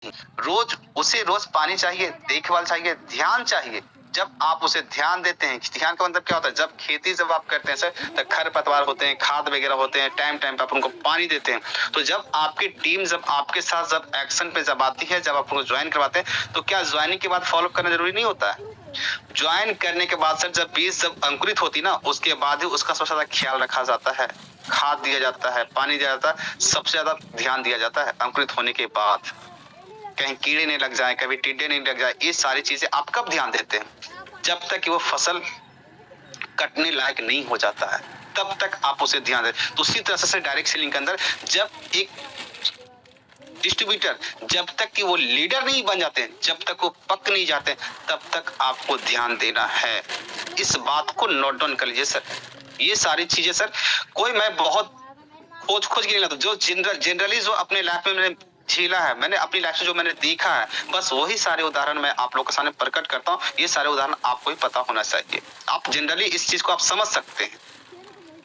रोज उसे रोज पानी चाहिए, देखभाल चाहिए, ध्यान चाहिए। जब आप उसे ध्यान देते हैं, ध्यान का मतलब क्या होता है? जब खेती जब आप करते हैं सर, तो खरपतवार होते हैं, खाद वगैरह होते हैं, टाइम टाइम पे आप उनको पानी देते हैं। तो जब आपकी टीम जब आपके साथ जब एक्शन पे जब आती है, जब आप उनको ज्वाइन करवाते हैं, तो क्या ज्वाइनिंग के बाद फॉलो करना जरूरी नहीं होता है? ज्वाइन करने के बाद सर जब बीज जब अंकुरित होती ना, उसके बाद ही उसका सबसे ज्यादा ख्याल रखा जाता है, खाद दिया जाता है, पानी दिया जाता है, सबसे ज्यादा ध्यान दिया जाता है अंकुरित होने के बाद। कहीं कीड़े नहीं लग जाए, कभी टिड्डे नहीं लग जाए, ये सारी चीजें आप कब ध्यान देते हैं? जब तक कि वो फसल कटने लायक नहीं हो जाता है, तब तक आप उसे ध्यान दें। तो उसी तरह से डायरेक्ट सेलिंग के अंदर जब एक डिस्ट्रीब्यूटर जब तक कि वो लीडर नहीं बन जाते, जब तक वो पक नहीं जाते, तब तक आपको ध्यान देना है। इस बात को नोट डाउन कर लीजिए सर। ये सारी चीजें सर कोई मैं बहुत खोज के नहीं लाता, जो जनरली जो अपने लाइफ में मैंने झेला है, मैंने अपनी लाइफ से जो मैंने देखा है, बस वही सारे उदाहरण मैं आप लोग के सामने प्रकट करता हूँ। ये सारे उदाहरण आपको ही पता होना चाहिए। आप जनरली इस चीज को आप समझ सकते हैं।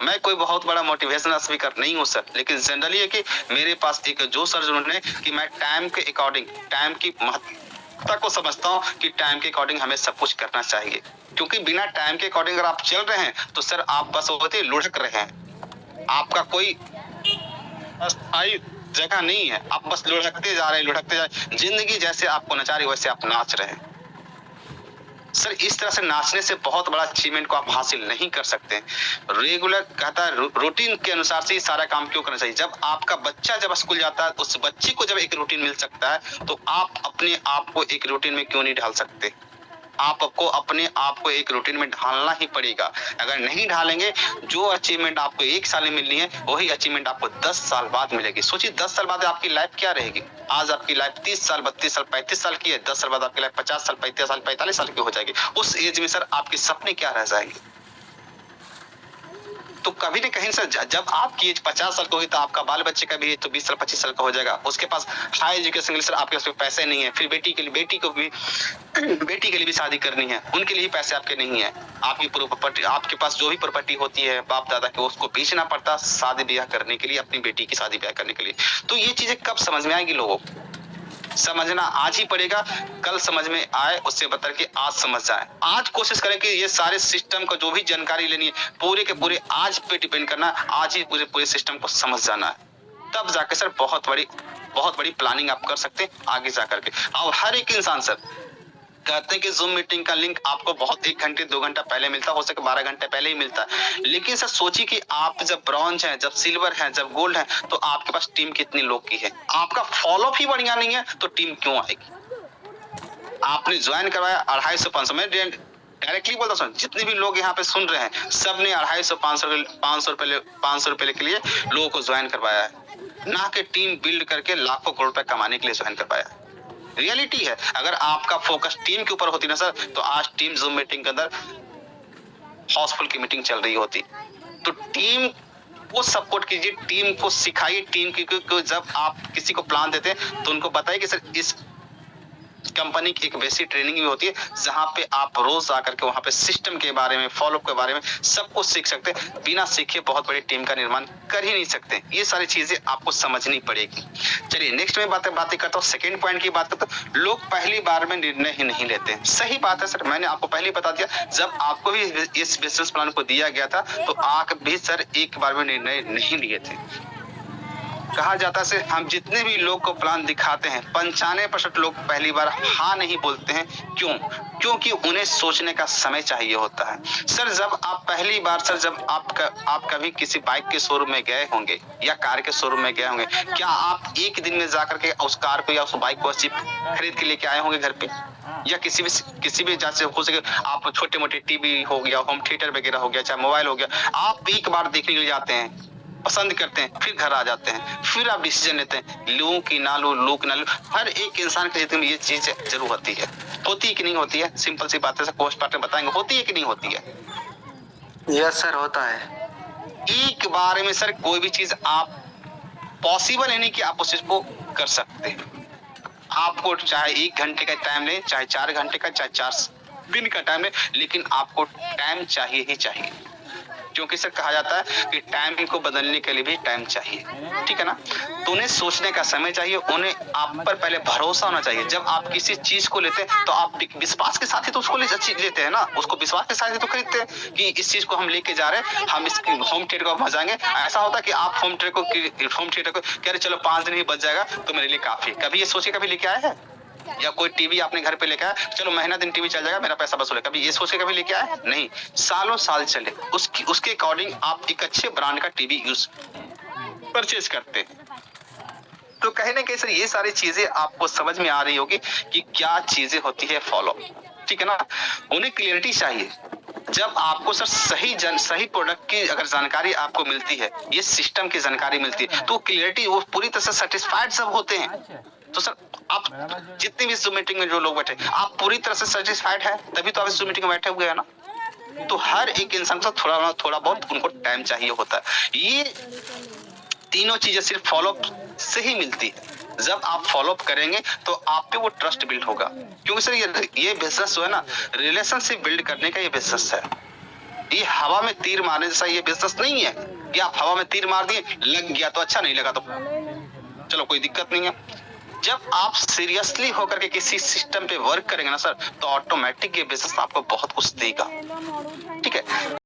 मैं कोई बहुत बड़ा मोटिवेशनल स्पीकर नहीं हूँ सर, लेकिन जनरली है कि मेरे पास एक जो सर जिन्होंने कि मैं टाइम के अकॉर्डिंग टाइम की महत्वता को समझता हूँ कि टाइम के अकॉर्डिंग हमें सब कुछ करना चाहिए। क्योंकि बिना टाइम के अकॉर्डिंग अगर आप चल रहे हैं तो सर आप बस होते लुढ़क रहे हैं। आपका कोई अस्थायी जगह नहीं है, आप बस लुढ़कते जा रहे हैं, लुढ़कते जा रहे हैं। जिंदगी जैसे आपको नचा रही वैसे आप नाच रहे हैं। सर इस तरह से नाचने से बहुत बड़ा अचीवमेंट को आप हासिल नहीं कर सकते। रेगुलर कहता है रूटीन के अनुसार से ही सारा काम क्यों करना चाहिए। जब आपका बच्चा जब स्कूल जाता है, उस बच्चे को जब एक रूटीन मिल सकता है, तो आप अपने आप को एक रूटीन में क्यों नहीं ढाल सकते? आपको अपने आप को एक रूटीन में ढालना ही पड़ेगा। अगर नहीं ढालेंगे, जो अचीवमेंट आपको 1 साल में मिलनी है, वही अचीवमेंट आपको 10 साल बाद मिलेगी। सोचिए 10 साल बाद आपकी लाइफ क्या रहेगी? आज आपकी लाइफ 30 साल, 32 साल, 35 साल की है, 10 साल बाद आपकी लाइफ 50 साल, 35 साल, 45 साल की हो जाएगी। उस एज में सर आपके सपने क्या रह जाएंगे? तो कभी न कहीं से जब आपकी एज 50 साल की होगी, तो आपका बाल बच्चे का भी एज तो 20 साल 25 साल का हो जाएगा। उसके पास हाई एजुकेशन के लिए सर आपके पास पैसे नहीं है। फिर बेटी के लिए बेटी के लिए भी शादी करनी है, उनके लिए भी पैसे आपके नहीं है। आपकी प्रॉपर्टी, आपके पास जो भी प्रॉपर्टी होती है बाप दादा की, उसको बेचना पड़ता है शादी ब्याह करने के लिए, अपनी बेटी की शादी ब्याह करने के लिए। तो ये चीजें कब समझ में आएगी लोगों को? समझना आज ही पड़ेगा। कल समझ में आए उससे बता के आज समझ जाए। आज कोशिश करें कि ये सारे सिस्टम का जो भी जानकारी लेनी है, पूरे के पूरे आज पे डिपेंड करना, आज ही पूरे पूरे सिस्टम को समझ जाना है। तब जाके सर बहुत बड़ी प्लानिंग आप कर सकते हैं आगे जाकर के। और हर एक इंसान सर कहते हैं कि ज़ूम मीटिंग का लिंक आपको बहुत 1 घंटे 2 घंटा पहले मिलता है, हो सके 12 घंटे पहले ही मिलता है। लेकिन सर सोचिए कि आप जब ब्रॉन्ज हैं, जब सिल्वर हैं, जब गोल्ड हैं, तो आपके पास टीम कितने लोग की है? आपका फॉलोअप ही बढ़िया नहीं है, तो टीम क्यों आएगी? आपने ज्वाइन करवाया 250-500, मैं डायरेक्टली बोलता हूँ, जितने भी लोग यहाँ पे सुन रहे हैं, सबने 250-500 रुपए के लिए लोगों को ज्वाइन करवाया है, ना कि टीम बिल्ड करके लाखों करोड़ रुपए कमाने के लिए ज्वाइन करवाया है। रियलिटी है। अगर आपका फोकस टीम के ऊपर होती ना सर, तो आज टीम जूम मीटिंग के अंदर हाउसफुल की मीटिंग चल रही होती। तो टीम को सपोर्ट कीजिए, टीम को सिखाइए, टीम की जब आप किसी को प्लान देते हैं, तो उनको बताइए कि सर इस कंपनी की एक बेसिक ट्रेनिंग भी होती है, जहां पे आप रोज आकर के वहां पे सिस्टम के बारे में, फॉलोअप के बारे में सब कुछ सीख सकते हैं। बिना सीखे बहुत बड़ी टीम का निर्माण कर ही नहीं सकते। ये सारी चीजें आपको समझनी पड़ेगी। चलिए नेक्स्ट में बातें करता हूँ। सेकेंड पॉइंट की बात करता हूँ, लोग पहली बार में निर्णय ही नहीं लेते। सही बात है सर, मैंने आपको पहले बता दिया, जब आपको भी इस बिजनेस प्लान को दिया गया था, तो आप भी सर एक बार में निर्णय नहीं लिए थे। कहा जाता है हम जितने भी लोग को प्लान दिखाते हैं, 95% लोग पहली बार हाँ नहीं बोलते हैं। क्यों? क्योंकि उन्हें सोचने का समय चाहिए होता है। सर जब आप पहली बार सर जब आप कभी किसी बाइक के शोरूम में गए होंगे या कार के शोरूम में गए होंगे, क्या आप एक दिन में जाकर के उस कार को या उस बाइक को खरीद के लेके आए होंगे घर पे? या किसी भी जैसे हो सके आप छोटे मोटे टीवी हो गया, होम थिएटर वगैरह हो गया, चाहे मोबाइल हो गया, आप एक बार देखने के लिए जाते हैं, पसंद करते हैं, फिर घर आ जाते हैं, फिर आप डिसीजन लेते हैं, लूं कि ना लूं कि ना लूं। हर एक इंसान के जिंदगी में ये चीज जरूर होती है कि नहीं होती है? सिंपल सी बात है, पोस्ट पार्टनर बताएंगे, होती है कि नहीं होती है? यस सर, होता है। एक बार में सर कोई भी चीज आप पॉसिबल है नहीं कि आप उस चीज को कर सकते हैं। आपको चाहे 1 घंटे का टाइम ले, चाहे 4 घंटे का, चाहे 4 दिन का टाइम ले, लेकिन आपको टाइम चाहिए ही चाहिए। क्योंकि सर कहा जाता है कि टाइम को बदलने के लिए भी टाइम चाहिए, ठीक है ना। तो उन्हें सोचने का समय चाहिए, उन्हें आप पर पहले भरोसा होना चाहिए। जब आप किसी चीज को लेते हैं तो आप विश्वास के साथ ही तो उसको लेते हैं ना, उसको विश्वास के साथ ही तो खरीदते हैं कि इस चीज को हम लेके जा रहे हैं, हम इस होम थिएटर को बजाएंगे। ऐसा होता है कि आप होम थिएटर को कह रहे चलो 5 दिन ही बच जाएगा तो मेरे लिए काफी, कभी ये सोच के कभी लेके आए हैं? या कोई टीवी आपने घर पे लेके आया, चलो महीना दिन टीवी चल जाएगा, मेरा पैसा वसूल है, कभी ये सोच के कभी लेके आए? नहीं, सालों साल चले, उसके अकॉर्डिंग आप एक अच्छे ब्रांड का टीवी यूज परचेज करते हैं। तो कहीं ना कहीं सर ये सारी चीजें आपको समझ में आ रही होगी कि क्या चीजें होती है फॉलो, ठीक है ना। उन्हें क्लियरिटी चाहिए। जब आपको सर सही प्रोडक्ट की अगर जानकारी आपको मिलती है, ये सिस्टम की जानकारी मिलती है, तो क्लियरिटी वो पूरी तरह से सेटिस्फाइड सब होते हैं। तो सर आप जितनी भी Zoom मीटिंग में जो लोग बैठे, आप पूरी तरह से सेटिस्फाइड है, तभी तो आप इस Zoom मीटिंग में बैठे हुए हैं ना। तो हर एक इंसान को थोड़ा बहुत उनको टाइम चाहिए होता है। ये तीनों चीजें सिर्फ फॉलोअप से ही मिलती है। जब आप फॉलोअप करेंगे तो आप पे वो ट्रस्ट बिल्ड होगा, क्योंकि सर ये बिजनेस जो है ना, रिलेशनशिप बिल्ड करने का ये बिजनेस है। ये हवा में तीर मारने जैसा ये बिजनेस नहीं है कि आप हवा में तीर मार दिए, लग गया तो अच्छा, नहीं लगा तो चलो कोई दिक्कत नहीं है। जब आप सीरियसली होकर के किसी सिस्टम पे वर्क करेंगे ना सर, तो ऑटोमेटिक ये बिजनेस आपको बहुत कुछ देगा, ठीक है।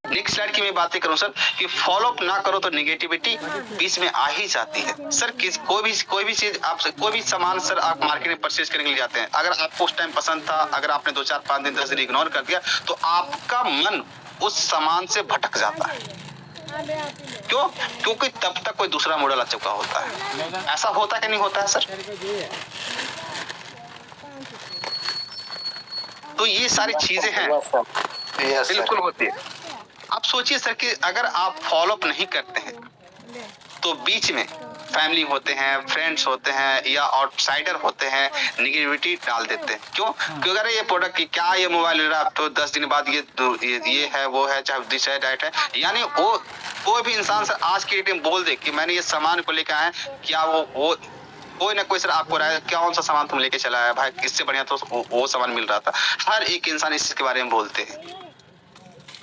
नेक्स्ट स्लाइड की मैं बातें करूं सर कि फॉलोअप ना करो तो नेगेटिविटी बीच में आ ही जाती है। सर कोई भी चीज आपसे, कोई भी सामान सर आप मार्केट में परचेज करने के लिए जाते हैं, अगर आपको उस टाइम पसंद था, अगर आपने 2 4 5 दिन 10 दिन इग्नोर कर दिया, तो आपका मन उस सामान से भटक जाता है। क्यों? क्योंकि तब तक कोई दूसरा मॉडल आ चुका होता है। ऐसा होता कि नहीं होता है सर? तो ये सारी चीजें हैं, बिल्कुल होती है। आप सोचिए सर कि अगर आप फॉलोअप नहीं करते हैं तो बीच में फैमिली होते हैं, फ्रेंड्स होते हैं या आउटसाइडर होते हैं, निगेटिविटी डाल देते हैं। क्यों? क्योंकि अगर ये प्रोडक्ट की क्या, ये मोबाइल ले रहा है तो 10 दिन बाद ये है वो है, चाहे दिस है डाइट है, यानी वो कोई भी इंसान सर आज के डेट में बोल दे कि मैंने ये सामान को लेकर आया, क्या वो कोई ना कोई सर आपको राय, कौन सा सामान तुम लेके चला है भाई, इससे बढ़िया तो वो सामान मिल रहा था। हर एक इंसान इस चीज के बारे में बोलते हैं,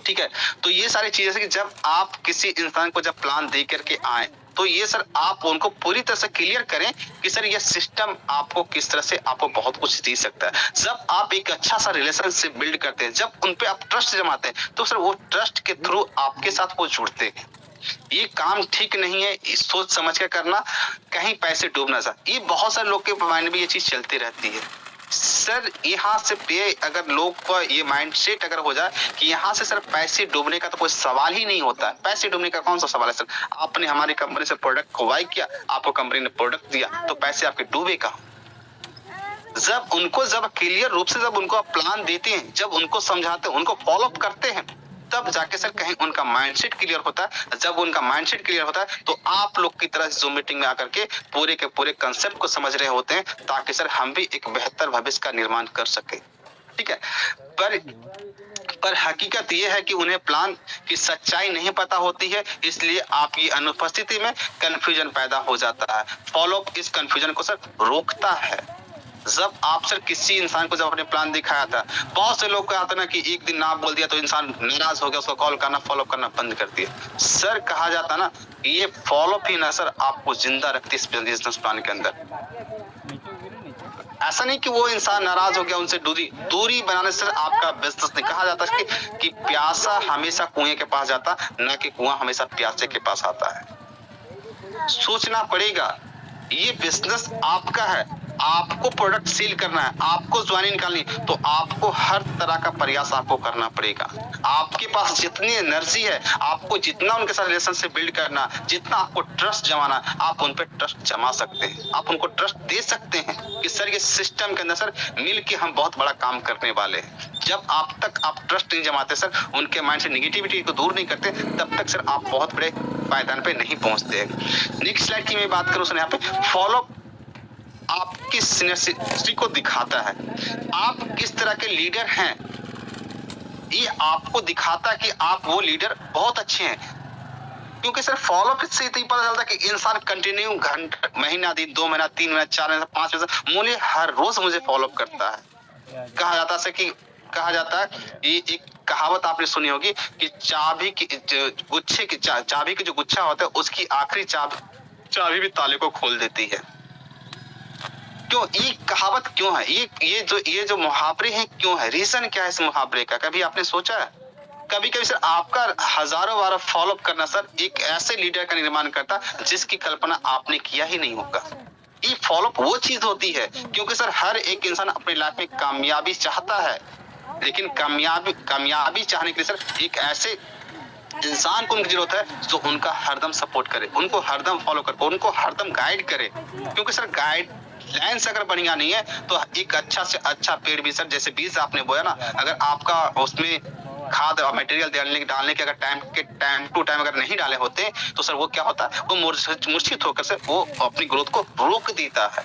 ठीक है। तो ये सारी चीजें कि जब आप किसी इंसान को जब प्लान दे करके आए, तो ये सर आप उनको पूरी तरह से क्लियर करें कि सर ये सिस्टम आपको किस तरह से आपको बहुत कुछ दे सकता है। जब आप एक अच्छा सा रिलेशनशिप बिल्ड करते हैं, जब उन पे आप ट्रस्ट जमाते हैं, तो सर वो ट्रस्ट के थ्रू आपके साथ वो जुड़ते हैं। ये काम ठीक नहीं है, सोच समझ के करना, कहीं पैसे डूबना सा, ये बहुत सारे लोग के माइंड में ये चीज चलती रहती है। सर यहाँ से पे अगर लोग का ये माइंडसेट अगर हो जाए कि यहाँ से सर पैसे डूबने का तो कोई सवाल ही नहीं होता है। पैसे डूबने का कौन सा सवाल है सर? आपने हमारी कंपनी से प्रोडक्ट को बाय किया, आपको कंपनी ने प्रोडक्ट दिया, तो पैसे आपके डूबे कहाँ? जब क्लियर रूप से जब उनको आप प्लान देते हैं, जब उनको समझाते हैं, उनको फॉलोअप करते हैं, तब जाके सर कहीं उनका माइंडसेट क्लियर होता है। जब उनका माइंडसेट क्लियर होता है तो आप लोग की तरह Zoom मीटिंग में आकर के पूरे के पूरे कंसेप्ट को समझ रहे होते हैं, ताकि सर हम भी एक बेहतर भविष्य का निर्माण कर सके, ठीक है। पर हकीकत यह है कि उन्हें प्लान की सच्चाई नहीं पता होती है, इसलिए आपकी अनुपस्थिति में कंफ्यूजन पैदा हो जाता है। फॉलोअप इस कंफ्यूजन को सर रोकता है। जब आप सर किसी इंसान को जब अपने प्लान दिखाया था, बहुत से लोग कहते ना कि एक दिन ना बोल दिया तो इंसान नाराज हो गया, उसको कॉल करना फॉलोअप करना बंद कर दिया। सर कहा जाता ना, ये फॉलोअप ही ना सर आपको जिंदा रखती है बिजनेस प्लान के अंदर। ऐसा नहीं कि वो इंसान नाराज हो गया, उनसे दूरी बनाने से आपका बिजनेस नहीं। कहा जाता है कि प्यासा हमेशा कुएं के पास जाता, ना कि कुआं हमेशा प्यासे के पास आता है। सोचना पड़ेगा, ये बिजनेस आपका है, आपको प्रोडक्ट सेल करना है, आपको ज्वाइनिंग निकालनी, तो आपको हर तरह का प्रयास आपको करना पड़ेगा। आपके पास जितनी एनर्जी है, आपको जितना उनके साथ रिलेशनशिप बिल्ड करना, जितना आपको ट्रस्ट जमाना, आप उन पे ट्रस्ट जमा सकते हैं, आप उनको ट्रस्ट दे सकते हैं कि सर ये सिस्टम के अंदर सर मिल के हम बहुत बड़ा काम करने वाले हैं। जब आप तक आप ट्रस्ट नहीं जमाते सर, उनके माइंड से निगेटिविटी को दूर नहीं करते, तब तक सर आप बहुत बड़े पायदान पे नहीं पहुंचते। नेक्स्ट स्लाइड की मैं बात करूं सर, यहाँ पे फॉलो आपकी सीनियरिटी को दिखाता है, आप किस तरह के लीडर हैं। ये आपको दिखाता है कि आप वो लीडर बहुत अच्छे हैं, क्योंकि सर फॉलोअप से ही पता चलता है कि इंसान कंटिन्यू घंटा, महीना, दिन, 2 महीना, 3 महीना, 4 महीना, 5 महीना, मुझे हर रोज मुझे फॉलोअप करता है। कहा जाता है कि कहा जाता है, ये एक कहावत आपने सुनी होगी कि चाबी की चाबी की जो गुच्छा होता है उसकी आखिरी चाबी भी ताले को खोल देती है। क्यों ये कहावत क्यों है? ये जो मुहावरे हैं क्यों है? रीजन क्या है इस मुहावरे का? कभी आपने सोचा है? कभी कभी सर आपका हजारों बार फॉलोअप करना सर एक ऐसे लीडर का निर्माण करता जिसकी कल्पना आपने किया ही नहीं होगा। ये फॉलोअप वो चीज होती है, क्योंकि सर हर एक इंसान अपनी लाइफ में कामयाबी चाहता है, लेकिन कामयाबी चाहने के लिए सर एक ऐसे इंसान को उनकी जरूरत है जो उनका हरदम सपोर्ट करे, उनको हरदम फॉलो करे, उनको हरदम गाइड करे। क्योंकि सर गाइडलाइन अगर बढ़िया नहीं है तो एक अच्छा से अच्छा पेड़ भी सर, जैसे बीज आपने बोया ना, अगर आपका उसमें खाद और मटेरियल डालने के अगर टाइम टू टाइम अगर नहीं डाले होते तो सर वो क्या होता है, वो मूर्छित होकर सर वो अपनी ग्रोथ को रोक देता है।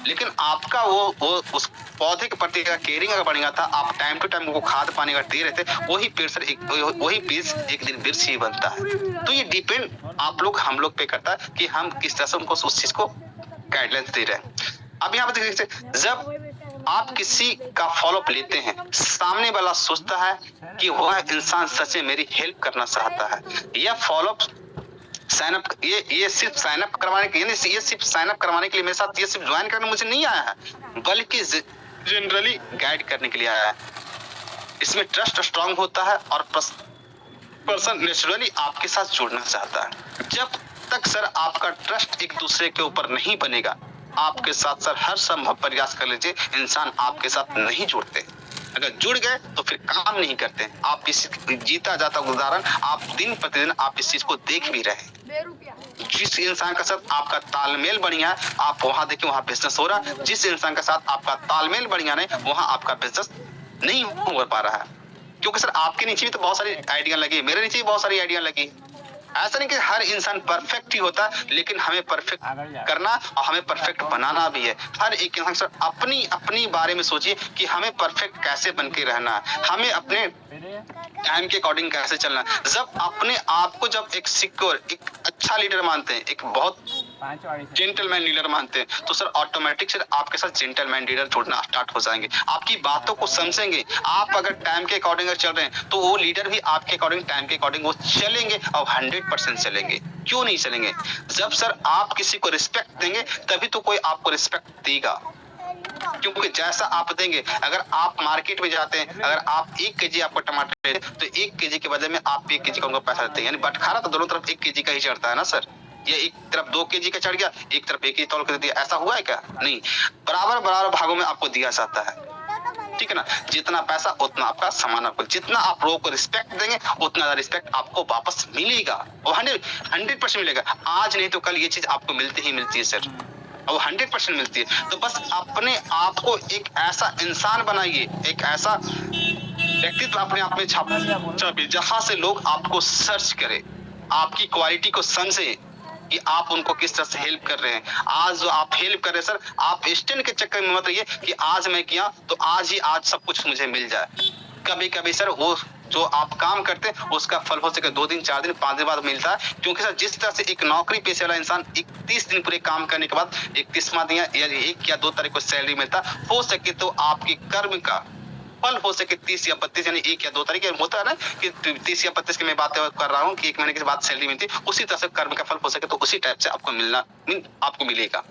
लेकिन आपका वो उस पौधे के प्रति केयरिंग अगर बढ़िया था, आप टाइम टू टाइम वो खाद पानी अगर दे रहे थे, वही पेड़ सर वही बीज एक दिन वृक्ष ही बनता है। तो ये डिपेंड आप लोग हम लोग पे करता है कि हम किस तरह से उनको उस चीज को गाइडलाइंस दे रहे हैं। अब यहाँ पे देखिए, जब आप किसी का फॉलोअप लेते हैं, सामने वाला सोचता है कि वह इंसान सच में मेरी हेल्प करना चाहता है, या फॉलोअप साइन अप ये सिर्फ साइन अप करवाने के ये सिर्फ साइन अप करवाने के लिए मेरे साथ ये सिर्फ ज्वाइन करने मुझे नहीं आया है, बल्कि जनरली गाइड करने के लिए आया है। इसमें ट्रस्ट स्ट्रांग होता है और पर्सन नेचुरली आपके साथ जुड़ना चाहता है। जब तक सर आपका ट्रस्ट एक दूसरे के ऊपर नहीं बनेगा, आपके साथ सर हर संभव प्रयास कर लीजिए, इंसान आपके साथ नहीं जुड़ते। अगर जुड़ गए तो फिर काम नहीं करते। आप इस जीता जाता उदाहरण आप दिन प्रतिदिन आप इस चीज को देख भी रहे। जिस इंसान के साथ आपका तालमेल बढ़िया है, आप वहां देखिए वहां बिजनेस हो रहा है। जिस इंसान के साथ आपका तालमेल बढ़िया नहीं, वहां आपका बिजनेस नहीं हो पा रहा है। क्योंकि सर आपके नीचे भी तो बहुत सारी आइडिया लगी, मेरे नीचे भी बहुत सारी आइडिया लगी। ऐसा नहीं कि हर इंसान परफेक्ट ही होता है, लेकिन हमें परफेक्ट करना और हमें परफेक्ट बनाना भी है। हर एक इंसान सर अपनी बारे में सोचिए कि हमें परफेक्ट कैसे बन के रहना है, हमें अपने टाइम के अकॉर्डिंग कैसे चलना है। जब अपने आप को जब एक सिक्योर, एक अच्छा लीडर मानते हैं, एक बहुत जेंटलमैन लीडर मानते हैं, तो सर ऑटोमेटिक सर आपके साथ जेंटलमैन लीडर जुड़ना स्टार्ट हो जाएंगे। आपकी बातों को समझेंगे। आप अगर टाइम के अकॉर्डिंग चल रहे हैं तो वो लीडर भी आपके अकॉर्डिंग टाइम के अकॉर्डिंग वो चलेंगे और 100% चलेंगे। क्यों नहीं चलेंगे? जब सर आप किसी को रिस्पेक्ट देंगे तभी तो कोई आपको रिस्पेक्ट देगा। क्योंकि जैसा आप देंगे, अगर आप मार्केट में जाते हैं, अगर आप 1 केजी आपको टमाटर लेते तो 1 केजी के बदले में आप 1 केजी का उनको पैसा देते हैं। यानी बटखारा तो दोनों तरफ 1 केजी का ही चढ़ता है ना सर। ये एक तरफ 2 केजी का चढ़ गया, एक तरफ 1 केजी तौल कर दिया, ऐसा हुआ है क्या? नहीं, बराबर भागों में आपको दिया जाता है। ठीक है ना? जितना पैसा उतना आपका सामान, आपको जितना आप लोगों को रिस्पेक्ट देंगे उतना ज्यादा रिस्पेक्ट आपको वापस मिलेगा और 100% मिलेगा। आज नहीं तो कल ये चीज आपको मिलती ही मिलती है सर, और 100% मिलती है। तो बस अपने आप को एक ऐसा इंसान बनाइए, एक ऐसा व्यक्तित्व अपने आप में छापिए जहां से लोग आपको सर्च करें, आपकी क्वालिटी को समझे कि आप उनको किस तरह से हेल्प कर रहे हैं। आज जो आप हेल्प कर रहे हैं सर, आप इंस्टेंट के चक्कर में मत रहिए कि आज मैं किया तो आज सब कुछ मुझे मिल जाए। कभी कभी सर वो जो आप काम करते हैं उसका फल हो सके 2 दिन 4 दिन 5 दिन बाद मिलता है। क्योंकि सर जिस तरह से एक नौकरी पेशे वाला इंसान 31 दिन पूरे काम करने के बाद 31वां दिन या 1 या 2 तारीख को सैलरी मिलता, हो सके तो आपके कर्म का फल हो सके 30 या 32 यानी 1 या 2 तारीख होता है ना कि 30 या 32 की मैं बात कर रहा हूँ कि 1 महीने के बाद सैलरी मिलती, उसी तरह से कर्म का फल हो सके तो उसी टाइप से आपको मिलेगा।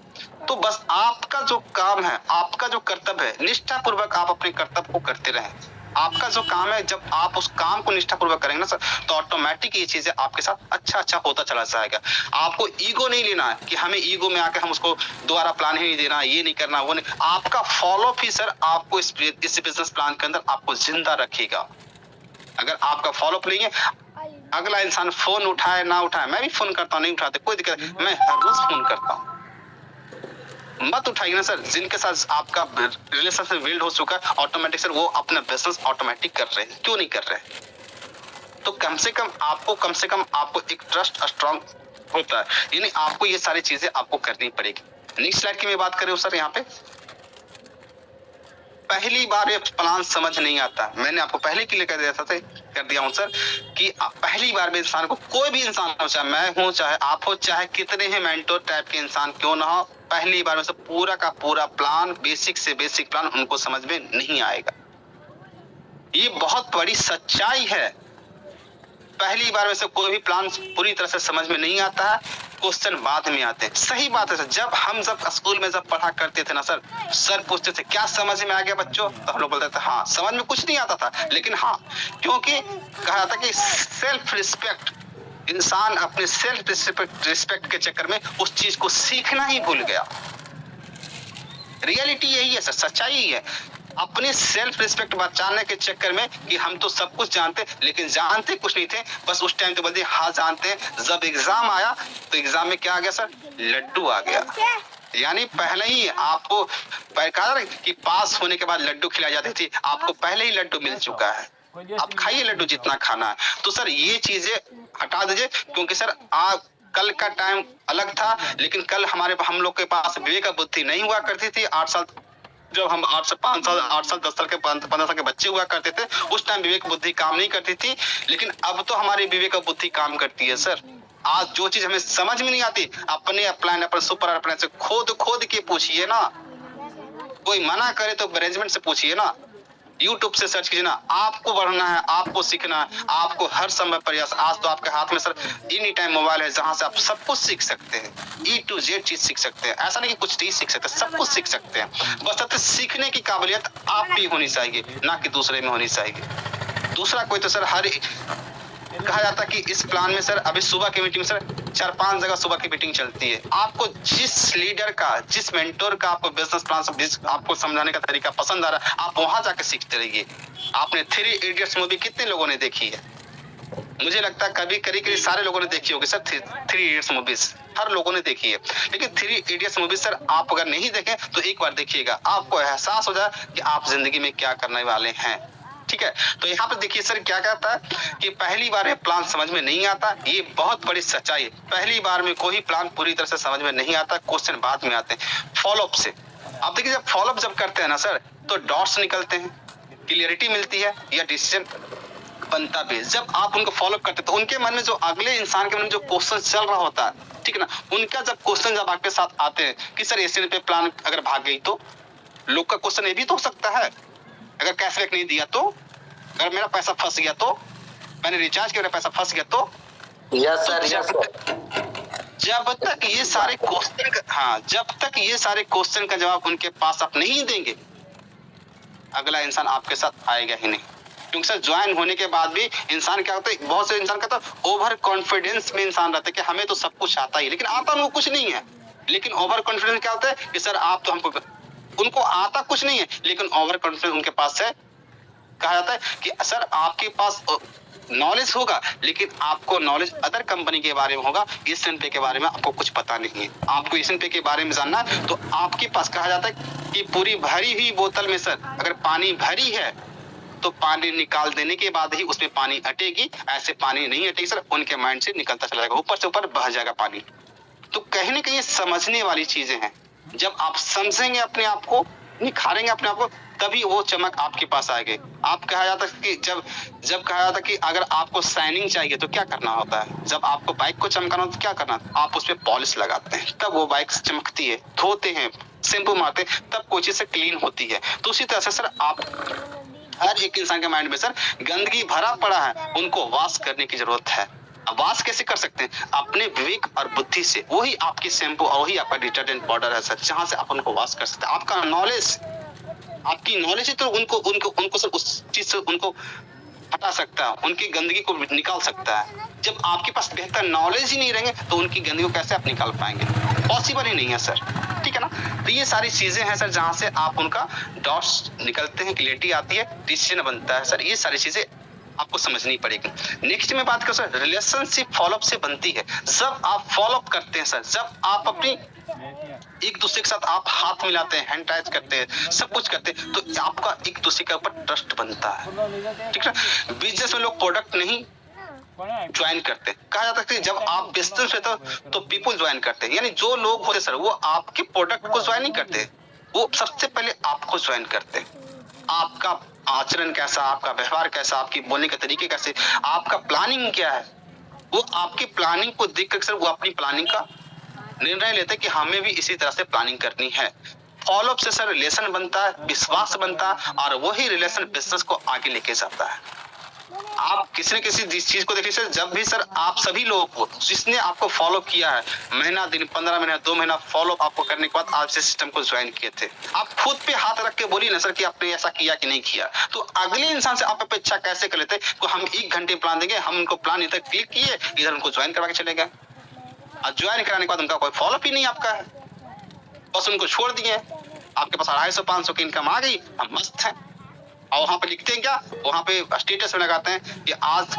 तो बस आपका जो काम है, आपका जो कर्तव्य है, निष्ठा पूर्वक आप अपने कर्तव्य को करते रहें। आपका जो काम है, जब आप उस काम को निष्ठा पूर्वक करेंगे ना सर, तो ऑटोमेटिक ये चीजें आपके साथ अच्छा होता चला जाएगा। आपको ईगो नहीं लेना है कि हमें ईगो में आकर हम उसको दोबारा प्लान ही नहीं देना, ये नहीं करना, वो नहीं। आपका फॉलो ही सर आपको इस बिजनेस प्लान के अंदर आपको जिंदा रखेगा। अगर आपका फॉलो नहीं है, अगला इंसान फोन उठाए ना उठाए, मैं भी फोन करता हूँ, नहीं उठाते कोई दिक्कत, मैं हर रोज फोन करता हूँ। मत उठाइए ना सर, जिनके साथ आपका रिलेशनशिप बिल्ड हो चुका है, ऑटोमेटिक सर वो अपना बिजनेस ऑटोमेटिक कर रहे हैं। क्यों नहीं कर रहे? तो कम से कम आपको एक ट्रस्ट स्ट्रांग होता है, यानी आपको ये सारी चीजें आपको करनी पड़ेगी। नेक्स्ट स्लाइड की मैं बात करें सर, यहाँ पे पहली बार ये प्लान समझ नहीं आता, मैंने आपको पहले क्लियर कर दिया हूं सर कि पहली बार में इंसान को, कोई भी इंसान हो, चाहे मैं हूं, चाहे आप हो, चाहे कितने ही मेंटोर टाइप के इंसान क्यों ना हो, पहली बार में से पूरा का पूरा प्लान, बेसिक से बेसिक प्लान उनको समझ में नहीं आएगा। ये बहुत बड़ी सच्चाई है। पहली बार में से कोई भी प्लान पूरी तरह से समझ में नहीं आता है, क्वेश्चन बाद में आते हैं। सही बात है सर, जब स्कूल में पढ़ा करते थे ना सर, सर पूछते थे क्या समझ में आ गया बच्चों, तो हम लोग बोलते थे हाँ समझ में कुछ नहीं आता था, लेकिन हाँ, क्योंकि कहा था कि सेल्फ रिस्पेक्ट, इंसान अपने सेल्फ रिस्पेक्ट के चक्कर में उस चीज को सीखना ही भूल गया। रियलिटी यही है सर, सच्चाई यही है। अपने सेल्फ रिस्पेक्ट बचाने के चक्कर में कि हम तो सब कुछ जानते, लेकिन जानते कुछ नहीं थे, बस उस टाइम तो बोलते हाँ जानते हैं। जब एग्जाम आया तो एग्जाम में क्या आ गया सर, लड्डू आ गया। यानी पहले ही आपको कहा कि पास होने के बाद लड्डू खिलाई जाती थी, आपको पहले ही लड्डू मिल चुका है, आप खाइए लड्डू जितना खाना है। तो सर ये चीजें हटा दीजिए, क्योंकि सर कल का टाइम अलग था, लेकिन कल हम लोग के पास विवेक बुद्धि नहीं हुआ करती थी। 8 साल जब हम 8 से 5 साल 8 साल 10 साल के 15 साल के बच्चे हुआ करते थे, उस टाइम विवेक बुद्धि काम नहीं करती थी, लेकिन अब तो हमारी विवेक बुद्धि काम करती है सर। आज जो चीज हमें समझ में नहीं आती, अपने अपलाइन अपने सुपर अपने से खोद के पूछिए ना, कोई मना करे तो मैनेजमेंट से पूछिए ना, यूट्यूब से सर्च कीजिए ना। आपको बढ़ना है, आपको सीखना है, आपको हर समय प्रयास। आज तो आपके हाथ में सर एनी टाइम मोबाइल है, जहां से आप सब कुछ सीख सकते हैं, E to Z चीज सीख सकते हैं। ऐसा नहीं कि कुछ चीज सीख सकते, सब कुछ सीख सकते हैं। बस सीखने की काबिलियत आप भी होनी चाहिए, ना कि दूसरे में होनी चाहिए। दूसरा कोई तो सर कहा जाता है कि इस प्लान में सर अभी सुबह की मीटिंग में सर 4-5 जगह सुबह की मीटिंग चलती है। आपको जिस लीडर का, जिस मेंटोर का आपको बिजनेस प्लान आपको समझाने का तरीका पसंद आ रहा है, आप वहां जाकर सीखते रहिए। आपने 3 इडियट्स मूवी कितने लोगों ने देखी है? मुझे लगता है कभी सारे लोगों ने देखी होगी सर 3 इडियट्स मूवीज, हर लोगों ने देखी है। लेकिन 3 इडियट्स मूवीज सर आप अगर नहीं देखें तो एक बार देखिएगा, आपको एहसास हो जाए कि आप जिंदगी में क्या करने वाले हैं। ठीक है, तो यहाँ पे देखिए सर क्या कहता है कि पहली बार में प्लान समझ में नहीं आता, ये बहुत बड़ी सच्चाई है। पहली बार में कोई प्लान पूरी तरह से समझ में नहीं आता, क्वेश्चन बाद में आते हैं फॉलोअप से। आप देखिए जब फॉलोअप जब करते हैं ना सर, तो डॉट्स निकलते हैं, क्लियरिटी मिलती है, या डिसीजन बनता भी। जब आप उनको फॉलोअप करते हैं तो उनके मन में जो अगले इंसान के मन में जो क्वेश्चन चल रहा होता है, ठीक है ना, उनका जब क्वेश्चन जब आपके साथ आते हैं कि सर एशियन पे प्लान अगर भाग गई तो, लोग का क्वेश्चन ये भी तो हो सकता है, अगर कैशबैक नहीं दिया तो, अगर मेरा पैसा फंस गया तो, मैंने रिचार्ज किया मेरा पैसा फंस गया तो। यस सर, जब तक ये सारे क्वेश्चन का जवाब उनके पास आप नहीं देंगे, अगला इंसान आपके साथ आएगा ही नहीं। क्योंकि सर ज्वाइन होने के बाद भी इंसान क्या होता है, बहुत से इंसान कहता है ओवर कॉन्फिडेंस में इंसान रहता है कि हमें तो सब कुछ आता ही, लेकिन आता उनको कुछ नहीं है। लेकिन ओवर कॉन्फिडेंस क्या होता है कि सर आप तो हमको, उनको आता कुछ नहीं है, लेकिन ओवर कॉन्फिडेंस उनके पास है। कहा जाता है कि सर आपके पास नॉलेज होगा, लेकिन आपको नॉलेज अदर कंपनी के बारे में होगा, एशियन पे के बारे में आपको कुछ पता नहीं है। आपको एशियन पे के बारे में जानना है तो आपके पास कहा जाता है कि पूरी भरी हुई बोतल में सर अगर पानी भरी है तो पानी निकाल देने के बाद ही उसमें पानी अटेगी, ऐसे पानी नहीं अटेगी सर, उनके माइंड से निकलता चला जाएगा, ऊपर से ऊपर बह जाएगा पानी। तो कहीं ना कहीं समझने वाली चीजें हैं। जब आप समझेंगे अपने आप को, निखारेंगे अपने आप को, तभी वो चमक आपके पास आएगी। आप कहा जाता है कि जब कहा जाता है कि अगर आपको शाइनिंग चाहिए तो क्या करना होता है, जब आपको बाइक को चमकाना हो तो क्या करना, आप उस पर पॉलिश लगाते हैं, तब वो बाइक चमकती है, धोते हैं, शैम्पू मारते हैं, तब कोई चीज से क्लीन होती है। तो उसी तरह से सर आप हर एक इंसान के माइंड में सर गंदगी भरा पड़ा है, उनको वॉश करने की जरूरत है। वॉश कैसे कर सकते हैं? अपने विवेक और बुद्धि से। वही आपकी शैम्पू और वही आपका डिटर्जेंट पाउडर है सर, जहां से आप उनको वॉश कर सकते हैं। आपका नॉलेज, आपकी नॉलेज है तो उनको सर उस चीज से उनको हटा सकता है, उनकी गंदगी को निकाल सकता है। जब आपके पास बेहतर नॉलेज ही नहीं रहेंगे तो उनकी गंदगी को कैसे आप निकाल पाएंगे? पॉसिबल ही नहीं है सर, ठीक है ना। तो ये सारी चीजें हैं सर जहां से आप उनका डॉट्स निकलते हैं, क्लियरिटी आती है, डिसीजन बनता है सर। ये सारी चीजें आपको समझनी पड़ेगी। नेक्स्ट में बात करो सर, रिलेशनशिप फॉलोअप से बनती है। जब आप फॉलोअप करते हैं सर, जब आप अपनी एक दूसरे के साथ आप हाथ मिलाते हैं, हैंड टच करते हैं, सब कुछ करते हैं, तो आपका एक दूसरे के ऊपर ट्रस्ट बनता है, ठीक है। बिजनेस में लोग प्रोडक्ट नहीं ज्वाइन करते, कहा जाता है कि जब आप बिजनेस में तो पीपल ज्वाइन करते हैं, यानी जो लोग होते सर वो आपके प्रोडक्ट को ज्वाइन नहीं करते, वो सबसे पहले आपको ज्वाइन करते हैं। आपका आचरण कैसा, आपका व्यवहार कैसा, आपकी बोलने के तरीके कैसे, आपका प्लानिंग क्या है, वो आपकी प्लानिंग को देखकर सर वो अपनी प्लानिंग का निर्णय लेते हैं कि हमें भी इसी तरह से प्लानिंग करनी है। फॉलोअप से सर रिलेशन बनता है, विश्वास बनता है और वही रिलेशन बिजनेस को आगे लेके जाता है। आप किसी न किसी चीज को देखिए सर, जब भी सर आप सभी लोगों को जिसने आपको फॉलो किया है, महीना दिन 15 महीना 2 महीना फॉलो आपको करने के बाद आप इस सिस्टम को ज्वाइन किए थे, आप खुद पे हाथ रख के बोलिए ना सर कि आपने ऐसा किया कि नहीं किया, तो अगले इंसान से आप अपेक्षा कैसे कर लेते हैं? तो हम 1 घंटे प्लान देंगे, हम उनको प्लान इधर क्लिक किए, इधर उनको ज्वाइन करवा के चले गए और ज्वाइन कराने के बाद उनका कोई फॉलोअप ही नहीं आपका है, बस उनको छोड़ दिए। आपके पास 250-500 की इनकम आ गई, हम मस्त हैं। और वहां पे लिखते हैं क्या, वहां पे स्टेटस में लगाते हैं कि आज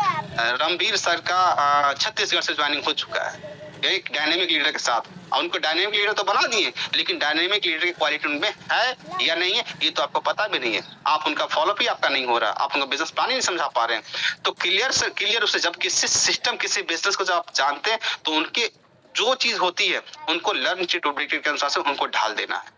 रणबीर सर का छत्तीसगढ़ से ज्वाइनिंग हो चुका है एक डायनेमिक लीडर के साथ। और उनको डायनेमिक लीडर तो बना दिए, लेकिन डायनेमिक लीडर की क्वालिटी उनमें है या नहीं है ये तो आपको पता भी नहीं है। आप उनका फॉलोअप ही आपका नहीं हो रहा, आप उनका बिजनेस प्लान ही नहीं समझा पा रहे हैं। तो क्लियर उससे जब किसी सिस्टम किसी बिजनेस को जब आप जानते हैं तो उनके जो चीज होती है उनको लर्न टू डुप्लीकेट के अनुसार से उनको ढाल देना है,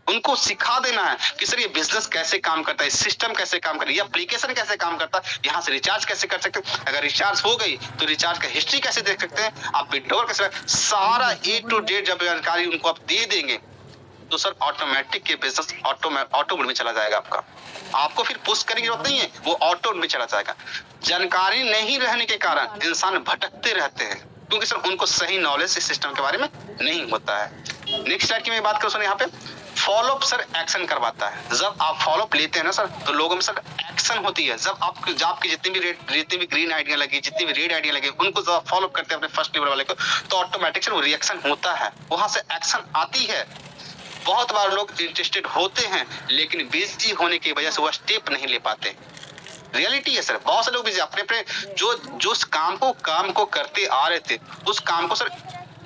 उनको सिखा देना है कि सर ये बिजनेस कैसे काम करता है, सिस्टम कैसे काम करता है, ये एप्लीकेशन कैसे काम करता है, यहाँ से रिचार्ज कैसे कर सकते हैं, अगर रिचार्ज हो गई तो रिचार्ज का हिस्ट्री कैसे देख सकते हैं, आप विड्रॉल कैसे, सारा A to Z जब जानकारी उनको आप दे देंगे तो सर ऑटोमेटिक ये बिजनेस ऑटो मोड में चला जाएगा आपका। आपको फिर पुश करने की जरूरत नहीं है, वो ऑटो में चला जाएगा। जानकारी नहीं रहने के कारण इंसान भटकते रहते हैं क्योंकि सर उनको सही नॉलेज इस सिस्टम के बारे में नहीं होता है। नेक्स्ट स्लाइड की मैं बात करूं सर, यहाँ पे फॉलोअप सर एक्शन करवाता है। जब आप फॉलोअप लेते हैं ना सर तो लोगों में सर एक्शन होती है। जब आपकी जितनी भी ग्रीन आइडिया लगी, जितनी भी रेड आइडिया लगी, उनको जब फॉलोअप करते हैं अपने फर्स्ट लेवल वाले को तो ऑटोमेटिक सर वो रिएक्शन होता है, वहां से एक्शन आती है। बहुत बार लोग इंटरेस्टेड होते हैं लेकिन बिजी होने की वजह से वो स्टेप नहीं ले पाते। रियलिटी है सर, बहुत से लोग बिजी अपने जो काम को करते आ रहे थे उस काम को सर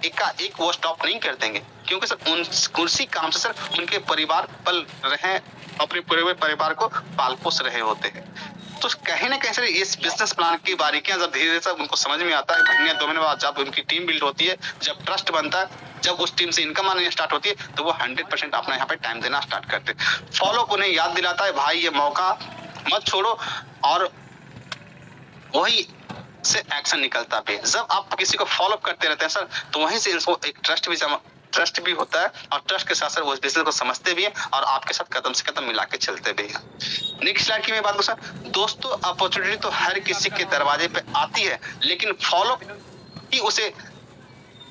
एक वो स्टॉप नहीं कर देंगे क्योंकि सर उसी काम से सर उनके परिवार पल रहे, अपने पूरे परिवार को पाल पोस रहे होते हैं। तो कहीं ना कहीं सर इस बिजनेस प्लान की बारीकियां जब धीरे धीरे उनको समझ में आता है, महीने 2 महीने बाद जब उनकी टीम बिल्ड होती है, जब ट्रस्ट बनता है, जब उस टीम से इनकम आने स्टार्ट होती है तो वो 100% अपना यहाँ पे टाइम देना स्टार्ट करते हैं। फॉलोअप उन्हें याद दिलाता है भाई ये मौका मत छोड़ो और वही से एक्शन निकलता भी। जब आप किसी को फॉलोअप करते रहते हैं सर तो वहीं से इनको एक ट्रस्ट भी होता है और ट्रस्ट के साथ सर वो इस बिजनेस को समझते भी हैं और आपके साथ कदम से कदम मिला के चलते भी हैं। नेक्स्ट स्लाइड की मैं बात करूं सर, दोस्तों अपॉर्चुनिटी तो हर किसी के दरवाजे पे आती है लेकिन फॉलोअप ही उसे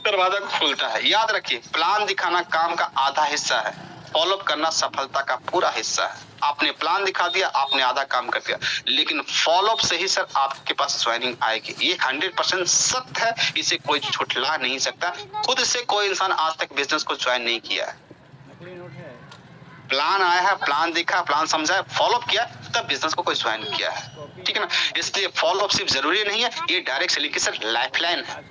दरवाजा खोलता है। याद रखिए प्लान दिखाना काम का आधा हिस्सा है, फॉलोअप करना सफलता का पूरा हिस्सा है। आपने प्लान दिखा दिया, आपने आधा काम कर दिया, लेकिन फॉलोअप से ही सर आपके पास ज्वाइनिंग आएगी। ये 100% सत्य है, इसे कोई झुठला नहीं सकता। खुद से कोई इंसान आज तक बिजनेस को ज्वाइन नहीं किया है। प्लान आया है, प्लान देखा, प्लान समझा है, फॉलोअप किया, तब बिजनेस को कोई ज्वाइन किया है। ठीक है ना, इसलिए फॉलोअप सिर्फ जरूरी नहीं है, ये डायरेक्ट सेलिंग की सर लाइफलाइन है।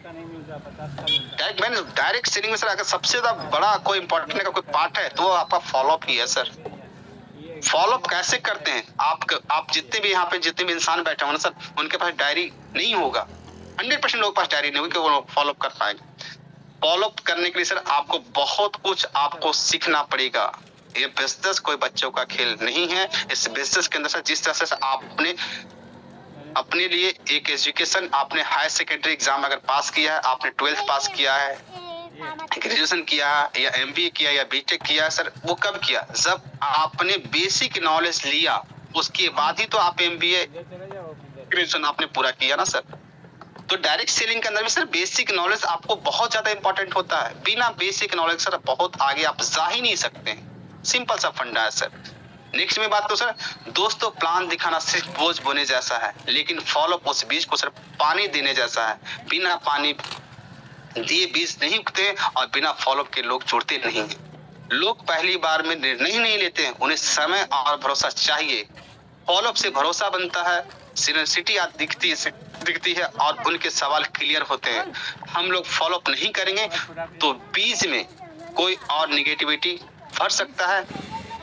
डायरेक्ट सेलिंग में सर अगर सबसे ज्यादा बड़ा कोई इंपॉर्टेंट का कोई पार्ट है तो वो आपका फॉलोअप ही है सर। फॉलोअप कैसे करते हैं, आप जितने भी यहाँ पे जितने भी इंसान बैठे होंगे ना सर, उनके पास डायरी नहीं होगा। 100% लोगों के पास डायरी नहीं होगी कि वो फॉलोअप कर पाएंगे। फॉलोअप करने के लिए सर आपको बहुत कुछ आपको सीखना पड़ेगा। ये बिजनेस कोई बच्चों का खेल नहीं है। इस बिजनेस के अंदर सर जिस तरह से आपने अपने लिए एक एजुकेशन, आपने हायर सेकेंडरी एग्जाम अगर पास किया है, आपने 12th पास किया है, ग्रेजुएशन किया या MBA किया या BTech किया सर, वो कब किया? जब आपने बेसिक नॉलेज लिया, उसके बाद ही तो आप MBA ग्रेजुएशन आपने पूरा किया ना सर। तो डायरेक्ट सेलिंग के अंदर भी सर बेसिक नॉलेज आपको बहुत ज्यादा इंपॉर्टेंट होता है। बिना बेसिक नॉलेज सर बहुत आगे आप जा ही नहीं सकते हैं। सिंपल सा फंडा है सर। नेक्स्ट में बात करूं सर, दोस्तों प्लान दिखाना सिर्फ बोझ बोने जैसा है, लेकिन फॉलोअप उस बीज को सर पानी देने जैसा है। बिना पानी दिए बीज नहीं उगते और बिना फॉलोअप के लोग जुड़ते नहीं हैं। लोग पहली बार में निर्णय नहीं लेते हैं, उन्हें समय और भरोसा चाहिए। फॉलोअप से भरोसा बनता है, सीनियरिटी दिखती है और उनके सवाल क्लियर होते हैं। हम लोग फॉलोअप नहीं करेंगे तो बीज में कोई और निगेटिविटी भर सकता है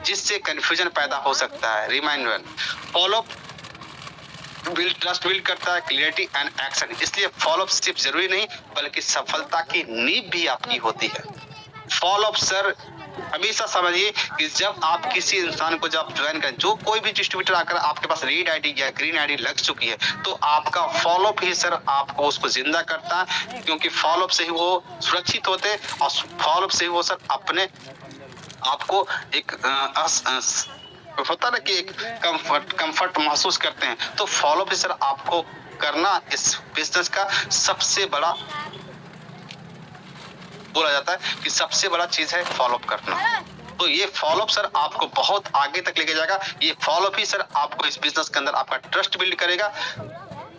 जिससे कंफ्यूजन पैदा हो सकता है। रिमाइंडर, फॉलोअप ट्रस्ट बिल्ड करता है, क्लियरिटी एंड एक्शन। इसलिए फॉलोअप सिर्फ जरूरी नहीं बल्कि सफलता की नींव भी आपकी होती है। फॉलोअप सर हमेशा समझिए कि जब आप किसी इंसान को जब ज्वाइन करें, जो कोई भी डिस्ट्रीब्यूटर आकर आपके पास रेड आईडी या ग्रीन आईडी लग चुकी है तो आपका फॉलोअप ही सर आपको उसको जिंदा करता है, क्योंकि फॉलोअप से ही वो सुरक्षित होते हैं और फॉलोअप से ही वो सर आपको एक होता ना कि एक कंफर्ट महसूस करते हैं, तो फॉलो भी सर आपको करना इस बिजनेस का सबसे बड़ा बोला जाता है कि सबसे बड़ा चीज है फॉलोअप करना। तो ये फॉलोअप सर आपको बहुत आगे तक लेके जाएगा। ये फॉलोअप ही सर आपको इस बिजनेस के अंदर आपका ट्रस्ट बिल्ड करेगा।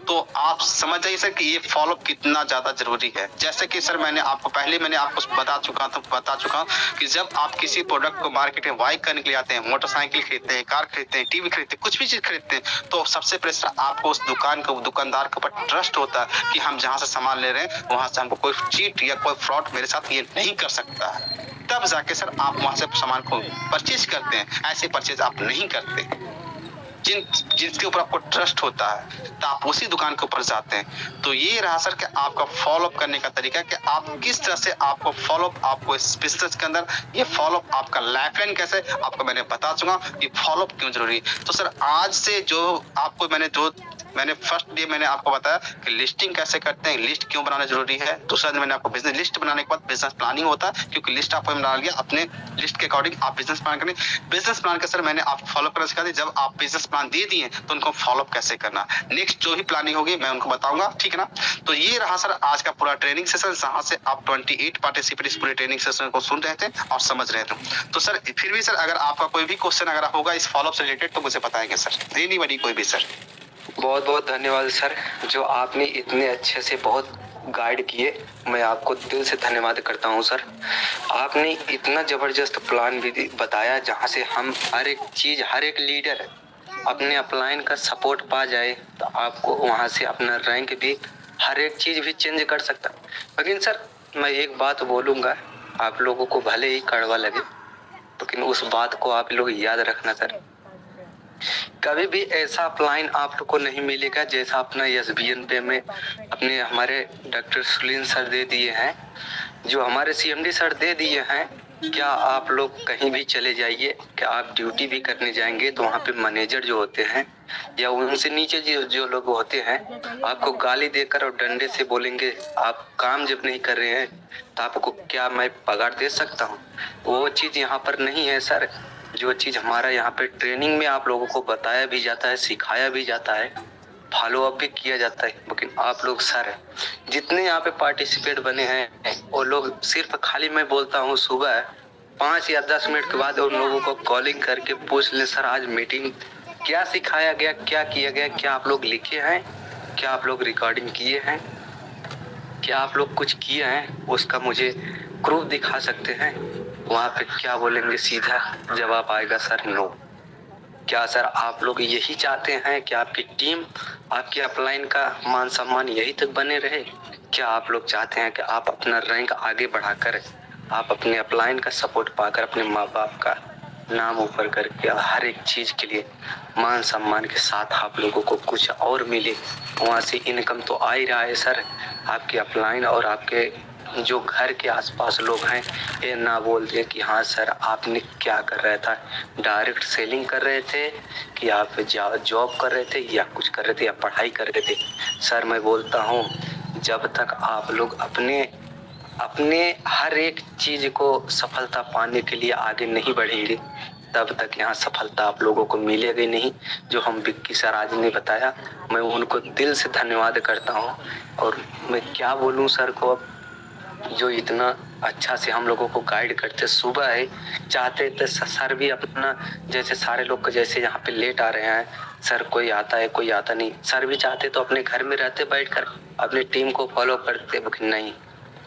तो आप समझ जाइए सर कि ये फॉलोअप कितना ज्यादा जरूरी है। जैसे कि सर मैंने आपको बता चुका हूँ कि जब आप किसी प्रोडक्ट को मार्केट में बाई करने के लिए आते हैं, मोटरसाइकिल खरीदते हैं, कार खरीदते हैं, टीवी खरीदते हैं, कुछ भी चीज खरीदते हैं, तो सबसे पहले सर आपको उस दुकानदार के ऊपर ट्रस्ट होता है कि हम जहाँ से सामान ले रहे हैं वहां से हमको कोई चीट या कोई फ्रॉड मेरे साथ ये नहीं कर सकता है। तब जाके सर आप वहां से सामान को परचेज करते हैं। ऐसे परचेज आप नहीं करते। जिसके ऊपर आपको ट्रस्ट होता है तो आप उसी दुकान के ऊपर जाते हैं। तो ये रहा सर कि आपका फॉलोअप करने का तरीका कि आप किस तरह से आपको फॉलोअप आपको इस बिजनेस के अंदर ये फॉलोअप आपका लाइफलाइन कैसे आपको मैंने बता चुका कि फॉलोअप क्यों जरूरी है। तो सर आज से जो आपको मैंने फर्स्ट डे मैंने आपको बताया कि लिस्टिंग कैसे करते हैं, लिस्ट क्यों बनाना जरूरी है। दूसरा दिन मैंने आपको बिजनेस लिस्ट बनाने के बाद बिजनेस प्लानिंग होता है, क्योंकि लिस्ट आपको बना लिया, अपने लिस्ट के अकॉर्डिंग आप बिजनेस प्लान करें। बिजनेस प्लान का सर मैंने आपको फॉलो करना सिखा दिया। जब आप बिजनेस प्लान दे दिए तो उनको फॉलोअप कैसे करना, नेक्स्ट जो भी प्लानिंग होगी मैं उनको बताऊंगा, ठीक है ना। तो ये रहा सर आज का पूरा ट्रेनिंग सेशन, जहां से आप 28 पार्टिसिपेंट इस पूरे ट्रेनिंग सेशन को सुन रहे थे और समझ रहे थे। तो सर फिर भी सर अगर आपका कोई भी क्वेश्चन अगर होगा इस फॉलोअप से रिलेटेड तो मुझे बताएंगे सर, एनीबॉडी कोई भी सर। बहुत बहुत धन्यवाद सर, जो आपने इतने अच्छे से बहुत गाइड किए। मैं आपको दिल से धन्यवाद करता हूं सर। आपने इतना ज़बरदस्त प्लान भी बताया जहां से हम हर एक चीज़, हर एक लीडर अपने अपलाइन का सपोर्ट पा जाए, तो आपको वहां से अपना रैंक भी, हर एक चीज़ भी चेंज कर सकता। लेकिन सर मैं एक बात बोलूँगा, आप लोगों को भले ही कड़वा लगे, लेकिन उस बात को आप लोग याद रखना सर, कभी भी ऐसा अपलाइन आप लोग को नहीं मिलेगा जैसा अपना SBN पे में अपने हमारे डॉक्टर सुलीन सर दे दिए हैं, जो हमारे CMD सर दे दिए हैं। क्या आप लोग कहीं भी चले जाइए, क्या आप ड्यूटी भी करने जाएंगे तो वहाँ पे मैनेजर जो होते हैं या उनसे नीचे जो लोग होते हैं, आपको गाली देकर और डंडे से बोलेंगे। आप काम जब नहीं कर रहे हैं तो आपको क्या मैं पगार दे सकता हूँ? वो चीज़ यहाँ पर नहीं है सर। जो चीज़ हमारा यहाँ पे ट्रेनिंग में आप लोगों को बताया भी जाता है, सिखाया भी जाता है, फॉलो अप भी किया जाता है। लेकिन आप लोग सर जितने यहाँ पे पार्टिसिपेट बने हैं वो लोग सिर्फ खाली, मैं बोलता हूँ सुबह 5 या 10 मिनट के बाद उन लोगों को कॉलिंग करके पूछ ले, सर आज मीटिंग क्या सिखाया गया, क्या किया गया, क्या आप लोग लिखे हैं, क्या आप लोग रिकॉर्डिंग किए हैं, क्या आप लोग कुछ किए हैं, उसका मुझे प्रूफ दिखा सकते हैं। वहाँ पे क्या बोलेंगे, सीधा जवाब आएगा सर नो। क्या सर आप लोग यही चाहते हैं कि आपकी टीम, आपकी अपलाइन का मान सम्मान यही तक बने रहे? क्या आप लोग चाहते हैं कि आप अपना रैंक आगे बढ़ाकर, आप अपने अपलाइन का सपोर्ट पाकर अपने माँ बाप का नाम ऊपर करके हर एक चीज के लिए मान सम्मान के साथ आप लोगों को कुछ और मिले? वहाँ से इनकम तो आ ही रहा है सर। आपके अपलाइन और आपके जो घर के आसपास लोग हैं ये ना बोल दे कि हाँ सर आपने क्या कर रहा था, डायरेक्ट सेलिंग कर रहे थे कि आप जॉब कर रहे थे या कुछ कर रहे थे या पढ़ाई कर रहे थे। सर मैं बोलता हूँ जब तक आप लोग अपने हर एक चीज को सफलता पाने के लिए आगे नहीं बढ़ेंगे तब तक यहाँ सफलता आप लोगों को मिलेगी नहीं। जो हम विक्की सर आज ने बताया, मैं उनको दिल से धन्यवाद करता हूँ। और मैं क्या बोलूँ सर को, अब जो इतना अच्छा से हम लोगों को गाइड करते, सुबह है चाहते थे सर भी अपना, जैसे सारे लोग जैसे यहाँ पे लेट आ रहे हैं, सर कोई आता है कोई आता नहीं, सर भी चाहते तो अपने घर में रहते बैठकर अपनी टीम को फॉलो करते, लेकिन नहीं,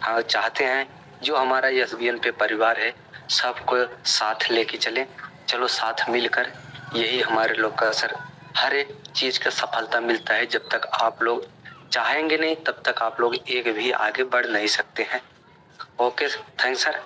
हाँ चाहते हैं जो हमारा SBN पे परिवार है सबको साथ लेके चले। चलो साथ मिलकर, यही हमारे लोग का सर हर एक चीज का सफलता मिलता है। जब तक आप लोग चाहेंगे नहीं तब तक आप लोग एक भी आगे बढ़ नहीं सकते हैं। Okay thanks sir.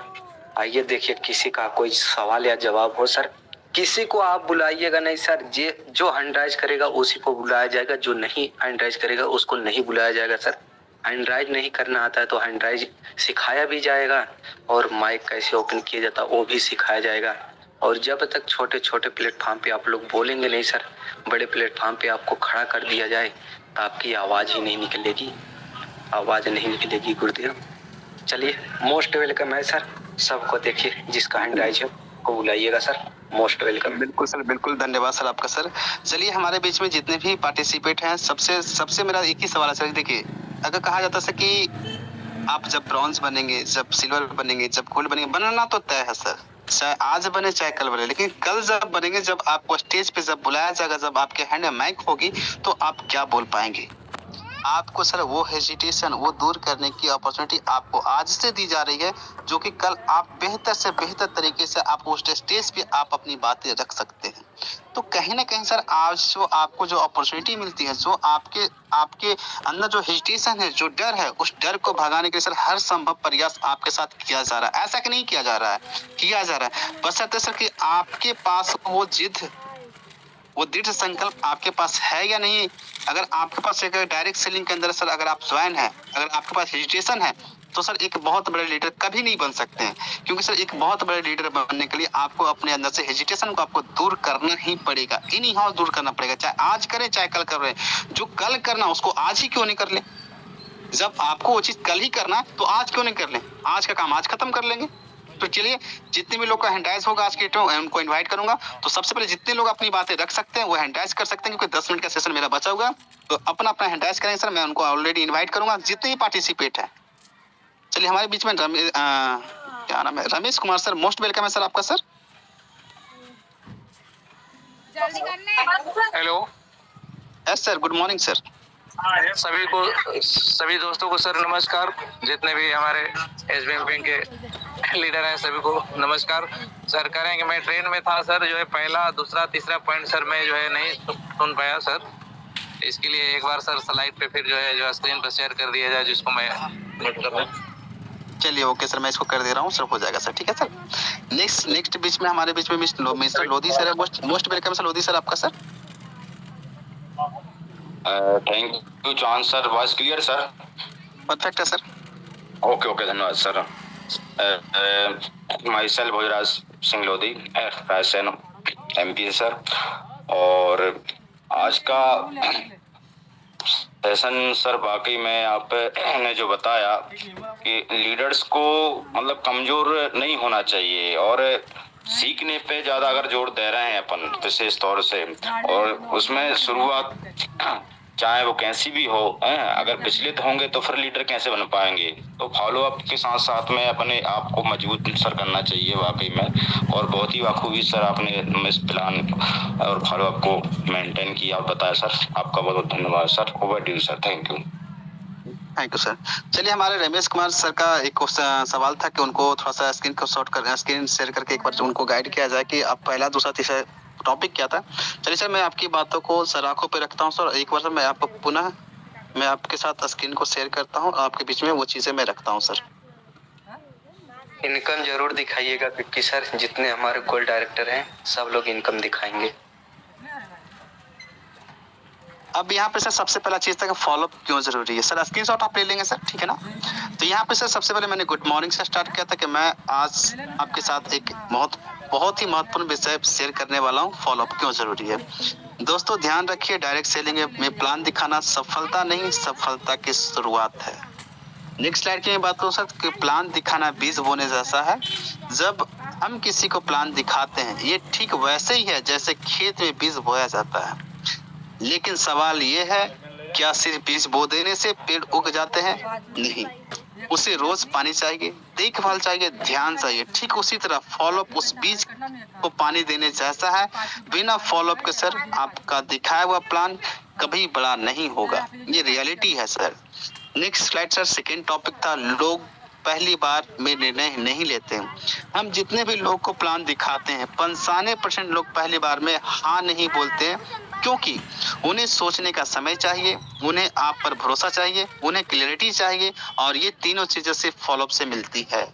आइए देखिए किसी का कोई सवाल या जवाब हो सर। किसी को आप बुलाइएगा नहीं सर, जो हैंडराइज करेगा उसी को बुलाया जाएगा, जो नहीं हैंडराइज करेगा उसको नहीं बुलाया जाएगा सर। हैंडराइज नहीं करना आता है तो हैंडराइज सिखाया भी जाएगा और माइक कैसे ओपन किया जाता है वो भी सिखाया जाएगा। और जब तक छोटे छोटे प्लेटफॉर्म पे आप लोग बोलेंगे नहीं सर, बड़े प्लेटफॉर्म पे आपको खड़ा कर दिया जाए तो आपकी आवाज़ ही नहीं निकलेगी, आवाज़ नहीं निकलेगी गुरुदेव। चलिए मोस्ट वेलकम है सर सबको, देखिए जिसका हैंडराइज है। को बुलाइएगा सर, मोस्ट वेलकम। बिल्कुल सर, बिल्कुल धन्यवाद सर आपका सर। चलिए हमारे बीच में जितने भी पार्टिसिपेट हैं सबसे मेरा एक ही सवाल है सर। देखिए, अगर कहा जाता है सर कि आप जब ब्रॉन्ज बनेंगे, जब सिल्वर बनेंगे, जब गोल्ड बनेंगे, बनना तो तय है सर, चाहे आज बने चाहे कल बने, लेकिन कल जब बनेंगे, जब आपको स्टेज पे जब बुलाया जाएगा, जब आपके हैंड में माइक होगी, तो आप क्या बोल पाएंगे? आपको सर वो हेजिटेशन, वो दूर करने की अपॉर्चुनिटी आपको आज से दी जा रही है, जो कि कल आप बेहतर से बेहतर तरीके से आप उस स्टेज पे आप अपनी बातें रख सकते हैं। तो कहीं ना कहीं सर आज जो आपको जो अपॉर्चुनिटी मिलती है, जो आपके आपके अंदर जो हेजिटेशन है, जो डर है, उस डर को भगाने के लिए सर हर संभव प्रयास आपके साथ किया जा रहा है। ऐसा कि नहीं किया जा रहा है, किया जा रहा है। बशर्ते सर कि आपके पास वो जिद, वो दृढ़ संकल्प आपके पास है या नहीं। अगर आपके पास एक डायरेक्ट सेलिंग के अंदर सर अगर आप ज्वाइन है, अगर आपके पास हेजिटेशन है, तो सर एक बहुत बड़े लीडर कभी नहीं बन सकते हैं। क्योंकि सर एक बहुत बड़े लीडर बनने के लिए आपको अपने अंदर से हेजिटेशन को आपको दूर करना ही पड़ेगा, इन हाउ दूर करना पड़ेगा। चाहे आज करें चाहे कल कर रहे हैं, जो कल करना उसको आज ही क्यों नहीं कर ले। जब आपको वो चीज कल ही करना, तो आज क्यों नहीं कर ले, आज का काम आज खत्म कर लेंगे। तो चलिए, जितने भी लोग का हैंडाइज होगा आज के उनको इनवाइट करूंगा। तो सबसे पहले जितने लोग अपनी बातें रख सकते हैं वो हैंडाइज कर सकते हैं, क्योंकि 10 मिनट का सेशन मेरा बचा हुआ। तो अपना अपना हैंडाइज करेंगे सर, मैं उनको ऑलरेडी इनवाइट करूंगा जितने भी पार्टिसिपेट है। चलिए हमारे बीच में क्या नाम है, Ramesh Kumar sir, most welcome है सर आपका sir. Hello, yes sir, good morning sir. सभी दोस्तों को सर नमस्कार। जितने भी हमारे एसबीएम बैंक के लीडर हैं सभी को नमस्कार। सर करेंगे, मैं ट्रेन में था सर, जो है पहला दूसरा तीसरा पॉइंट सर मैं जो है नहीं सुन पाया सर। इसके लिए एक बार सर स्लाइड पे फिर जो है स्क्रीन पर शेयर कर दिया जाए, जिसको मैं नोट कर रहा हूँ। चलिए ओके सर, मैं इसको कर दे रहा हूँ सर, हो जाएगा सर, ठीक है सर। नेक्स्ट बीच में हमारे बीच में मिस्टर लोधी सर है, most welcome sir Lodhi sir आपका sir. Thank you John sir, voice clear sir? Perfect है सर। ओके धन्यवाद sir. Myself Bhojraj Singh Lodhi, fashion MP sir. और आज का सेशन सर वाकई में आपने जो बताया कि लीडर्स को मतलब कमजोर नहीं होना चाहिए, और सीखने पे ज्यादा अगर जोर दे रहे हैं अपन विशेष तौर से, और उसमें शुरुआत चाहे वो कैसी भी हो, अगर विचलित होंगे तो फिर लीडर कैसे बन पाएंगे। तो फॉलो अप के साथ साथ में अपने आप को मजबूत सर करना चाहिए वाकई में। और बहुत ही बखूबी सर आपने इस प्लान और फॉलो अप को मेंटेन किया और बताया सर, आपका बहुत बहुत धन्यवाद sir. Over due sir, thank you. Thank you sir. चलिए हमारे रमेश कुमार सर का एक सवाल था कि उनको थोड़ा सा स्क्रीन शेयर करके एक बार उनको गाइड किया जाए कि अब पहला दूसरा तीसरा टॉपिक क्या था। चलिए सर, मैं आपकी बातों को सर आंखों पे रखता हूँ सर। एक बार सर मैं आपको पुनः मैं आपके साथ स्क्रीन को शेयर करता हूँ, आपके बीच में वो चीजें मैं रखता हूँ सर। इनकम जरूर दिखाइएगा, क्योंकि सर जितने हमारे गोल्ड डायरेक्टर हैं सब लोग इनकम दिखाएंगे। अब यहाँ पे सर सबसे पहला चीज था कि फॉलोअप क्यों जरूरी है। सर स्क्रीनशॉट आप ले लेंगे सर, ठीक है ना। तो यहाँ पे सर सबसे पहले मैंने गुड मॉर्निंग से स्टार्ट किया था कि मैं आज आपके साथ एक बहुत ही महत्वपूर्ण विषय शेयर करने वाला हूँ, फॉलोअप क्यों जरूरी है। दोस्तों ध्यान रखिए, डायरेक्ट सेलिंग में प्लान दिखाना सफलता नहीं, सफलता की शुरुआत है। नेक्स्ट स्लाइड की मैं बात करूँ सर कि प्लान दिखाना बीज बोने जैसा है। जब हम किसी को प्लान दिखाते हैं, ये ठीक वैसे ही है जैसे खेत में बीज बोया जाता है। लेकिन सवाल ये है, क्या सिर्फ बीज बो देने से पेड़ उग जाते हैं? नहीं, उसे रोज पानी चाहिए, देखभाल चाहिए, ध्यान चाहिए। ठीक उसी तरह फॉलोअप उस बीज को पानी देने जैसा है। बिना फॉलोअप के सर आपका दिखाया हुआ प्लान कभी बड़ा नहीं होगा, ये रियलिटी है sir. Next slide sir, second topic था लोग पहली बार में निर्णय नहीं लेते। हम जितने भी लोग को प्लान दिखाते हैं 95% लोग पहली बार में हाँ नहीं बोलते हैं, क्योंकि उन्हें सोचने का समय चाहिए, उन्हें आप पर भरोसा चाहिए, उन्हें क्लैरिटी चाहिए, और ये तीनों चीजें सिर्फ फॉलोअप से मिलती है।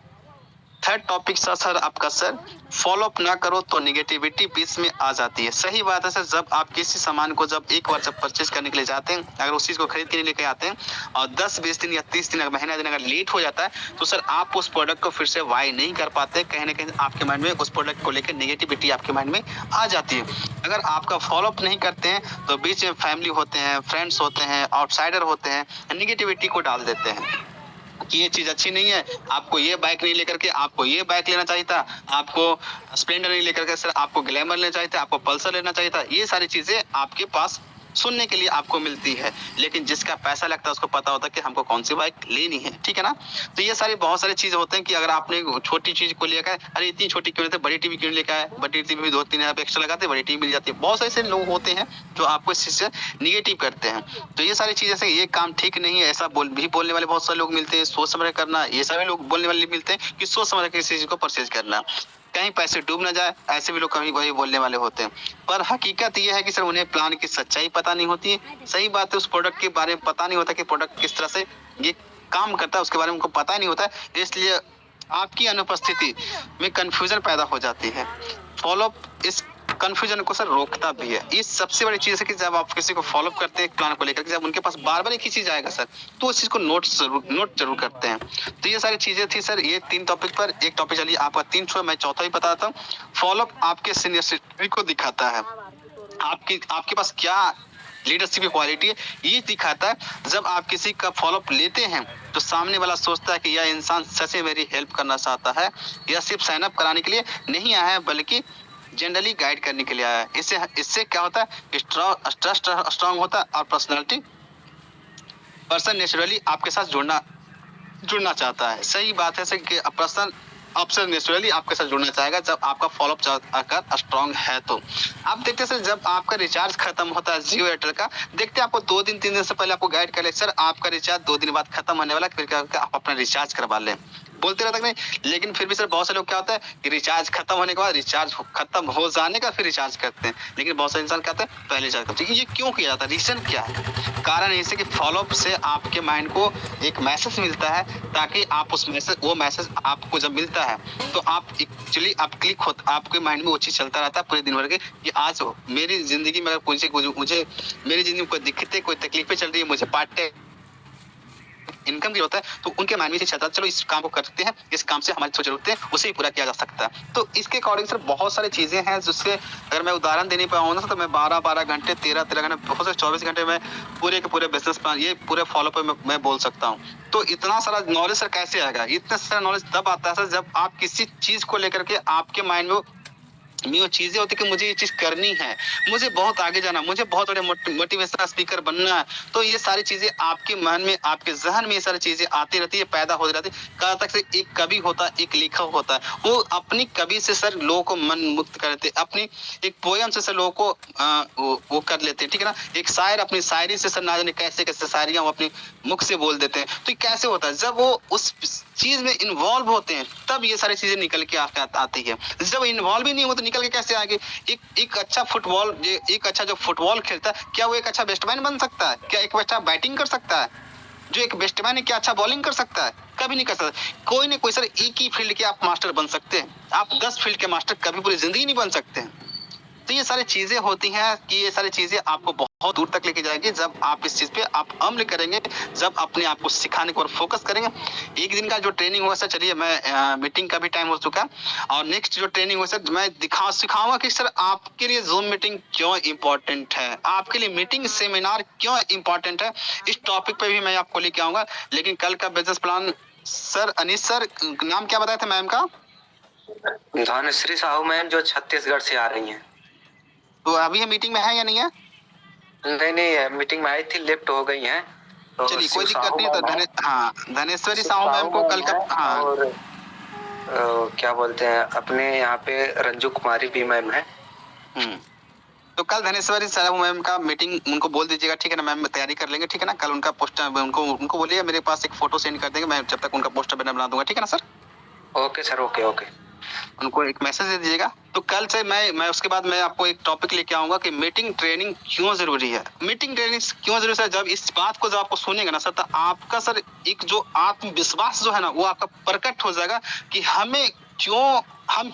थर्ड टॉपिक सर आपका सर, फॉलोअप ना करो तो निगेटिविटी बीच में आ जाती है। सही बात है सर, जब आप किसी सामान को जब एक बार जब परचेज करने के लिए जाते हैं, अगर उस चीज को खरीद के लेके आते हैं और 10-20 दिन या 30 दिन महीना दिन अगर लेट हो जाता है, तो सर आप उस प्रोडक्ट को फिर से बाय नहीं कर पाते। कहीं ना कहीं आपके माइंड में उस प्रोडक्ट को लेकर नेगेटिविटी आपके माइंड में आ जाती है। अगर आपका फॉलोअप नहीं करते हैं तो बीच में फैमिली होते हैं, फ्रेंड्स होते हैं, आउटसाइडर होते हैं, नेगेटिविटी को डाल देते हैं। कि ये चीज अच्छी नहीं है, आपको ये बाइक नहीं लेकर के आपको ये बाइक लेना चाहिए था, आपको स्प्लेंडर नहीं लेकर के सर आपको ग्लैमर लेना चाहिए था, आपको पल्सर लेना चाहिए था। ये सारी चीजें आपके पास सुनने के लिए आपको मिलती है, लेकिन जिसका पैसा लगता है उसको पता होता है कि हमको कौन सी बाइक लेनी है, ठीक है ना। तो ये सारी बहुत सारी चीजें होते हैं कि अगर आपने छोटी चीज को लेकर अरे इतनी छोटी क्यों लेते, बड़ी टीवी क्यों लेकर आए, बड़ी टीवी में 2-3 हज़ार एक्स्ट्रा लगाते, बड़ी टीवी मिल जाती है। बहुत सारे ऐसे लोग होते हैं जो आपको इस चीज से निगेटिव करते हैं। तो ये सारी चीजें से ये काम ठीक नहीं है, ऐसा बोलने वाले बहुत सारे लोग मिलते हैं। सोच समझ करना, ये सारे लोग बोलने वाले मिलते हैं कि सोच समझ के किसी चीज को परचेज करना, कहीं पैसे डूब ना जाए, ऐसे भी लोग कभी वही बोलने वाले होते हैं। पर हकीकत ये है कि सर उन्हें प्लान की सच्चाई पता नहीं होती है। सही बात है, उस प्रोडक्ट के बारे में पता नहीं होता कि प्रोडक्ट किस तरह से ये काम करता है, उसके बारे में उनको पता ही नहीं होता है। इसलिए आपकी अनुपस्थिति में कंफ्यूजन पैदा हो जाती है। फॉलोअप इस कंफ्यूजन को सर रोकता भी है। इस सबसे बड़ी चीज है कि जब आप किसी को फॉलो करते हैं प्लान को लेकर के, जब उनके पास बार बार एक ही चीज आएगा सर, तो उस चीज को नोट जरूर करते हैं। तो ये सारी चीजें थी सर, ये 3 टॉपिक पर। एक टॉपिक चलिए आपका 3 छोड़, मैं चौथा ही बताता हूँ। फॉलोअप आपके सीनियरिटी को दिखाता है, आपके पास क्या लीडरशिप की क्वालिटी है ये दिखाता है। जब आप किसी का फॉलोअप लेते हैं तो सामने वाला सोचता है कि यह इंसान सच में मेरी हेल्प करना चाहता है, या सिर्फ साइन अप कराने के लिए नहीं आया है बल्कि जनरली गाइड करने के लिए आया है। इससे क्या होता है कि ट्रस्ट स्ट्रांग होता है और पर्सन नेचुरली आपके साथ जुड़ना चाहता है। सही बात है सर कि पर्सन आपसे नेचुरली आपके साथ जुड़ना चाहेगा जब आपका फॉलोअप आकर स्ट्रांग है। तो आप देखते हैं सर, जब आपका रिचार्ज खत्म होता है जियो एयरटेल का, देखते हैं आपको 2 दिन 3 दिन से पहले आपको गाइड कर ले सर आपका रिचार्ज 2 दिन बाद खत्म होने वाला, फिर क्या आप अपना रिचार्ज करवा लें, बोलते रहते नहीं। लेकिन फिर भी सर बहुत से लोग क्या होता है कि रिचार्ज खत्म होने के बाद रिचार्ज खत्म हो जाने का फिर रिचार्ज करते हैं, लेकिन बहुत सारे इंसान कहते हैं पहले रिचार्ज करते हैं। ये क्यों किया जाता है, रीजन क्या है? कारण ऐसे कि फॉलोअप से आपके माइंड को एक मैसेज मिलता है, ताकि आप वो मैसेज आपको जब मिलता है तो आप एक्चुअली आप क्लिक होता, आपके माइंड में वो चीज चलता रहता है पूरे दिन भर के कि आज मेरी जिंदगी में मुझे मेरी जिंदगी में कोई दिक्कतें कोई तकलीफें चल रही है, मुझे पार्ट इनकम भी होता है, तो उनके माइंड में चलता है चलो इस काम को करते हैं, इस काम से हमारी जो जरूरतें उसे ही पूरा किया जा सकता है। तो इसके अकॉर्डिंग सर बहुत सारी चीजें हैं जिससे अगर मैं उदाहरण देने पाऊँ ना तो मैं 12 घंटे 13 घंटे बहुत सारे 24 घंटे में पूरे के पूरे बिजनेस प्लान ये पूरे फॉलो पे मैं बोल सकता हूँ। तो इतना सारा नॉलेज सर कैसे आएगा? इतना सारा नॉलेज तब आता है सर जब आप किसी चीज को लेकर के आपके माइंड में वो चीजें होती कि मुझे ये चीज करनी है, मुझे बहुत आगे जाना, मुझे बहुत बड़े मोटिवेशनल स्पीकर बनना है। तो ये सारी चीजें आपके मन में आपके जहन में ये सारी चीजें आती रहती है, पैदा हो रहती है। कहाँ तक से एक कवि होता है, एक लेखक होता है, वो अपनी कवि से सर लोगों को मन मुक्त करते, अपनी एक पोयम से सर लोगों को वो कर लेते हैं, ठीक है ना। एक शायर अपनी शायरी से सर ना जाने कैसे कैसे शायरियां वो अपने मुख से बोल देते हैं। तो कैसे होता है जब वो उस चीज में इन्वॉल्व होते हैं तब ये सारी चीजें निकल के आती है। जब इन्वॉल्व ही नहीं होते निकल के कैसे आएगी? एक अच्छा फुटबॉल, एक अच्छा जो फुटबॉल खेलता है क्या वो एक अच्छा बैट्समैन बन सकता है? क्या एक अच्छा बैटिंग कर सकता है? जो एक बैट्समैन है क्या अच्छा बॉलिंग कर सकता है? कभी नहीं कर सकता। कोई ना कोई सर एक ही फील्ड के आप मास्टर बन सकते हैं, आप 10 फील्ड के मास्टर कभी पूरी जिंदगी नहीं बन सकते हैं। तो ये सारी चीजें होती हैं कि ये सारी चीजें आपको बहुत दूर तक लेके जाएगी जब आप इस चीज पे आप अमल करेंगे, जब अपने आप को सिखाने को और फोकस करेंगे। एक दिन का जो ट्रेनिंग होगा सर, चलिए मैं मीटिंग का भी टाइम हो चुका और नेक्स्ट जो ट्रेनिंग होगा सर मैं सिखाऊंगा कि सर आपके लिए जूम मीटिंग क्यों इंपॉर्टेंट है, आपके लिए मीटिंग सेमिनार क्यों इंपॉर्टेंट है। इस टॉपिक पे भी मैं आपको लेके आऊंगा। लेकिन कल का बिजनेस प्लान सर, अनिश सर नाम क्या बताया था मैम का? धनश्री साहू मैम जो छत्तीसगढ़ से आ रही हैं। तो अभी ये मीटिंग में है या नहीं है? नहीं मीटिंग में आई थी, लेफ्ट हो गई हैं। तो चलिए कोई दिक्कत नहीं है। तो धनेश्वरी साहू मैम को कल का और क्या बोलते हैं अपने यहाँ पे रंजू कुमारी भी मैम है। तो कल धनेश्वरी साहू मैम का मीटिंग उनको बोल दीजिएगा, ठीक है ना मैम, तैयारी कर लेंगे, ठीक है ना। कल उनका पोस्टर उनको बोलिए मेरे पास एक फोटो सेंड कर देंगे, मैं जब तक उनका पोस्टर बना दूंगा, ठीक है ना सर। Okay sir, okay. उनको एक मैसेज दे दीजिएगा। तो कल से मैं उसके बाद मैं आपको एक टॉपिक लेके आऊंगा कि मीटिंग ट्रेनिंग क्यों जरूरी है। मीटिंग ट्रेनिंग क्यों जरूरी है? जब इस बात को जब आपको सुनेगा ना सर तो आपका सर एक जो आत्मविश्वास जो है ना वो आपका प्रकट हो जाएगा कि हमें क्यों, हम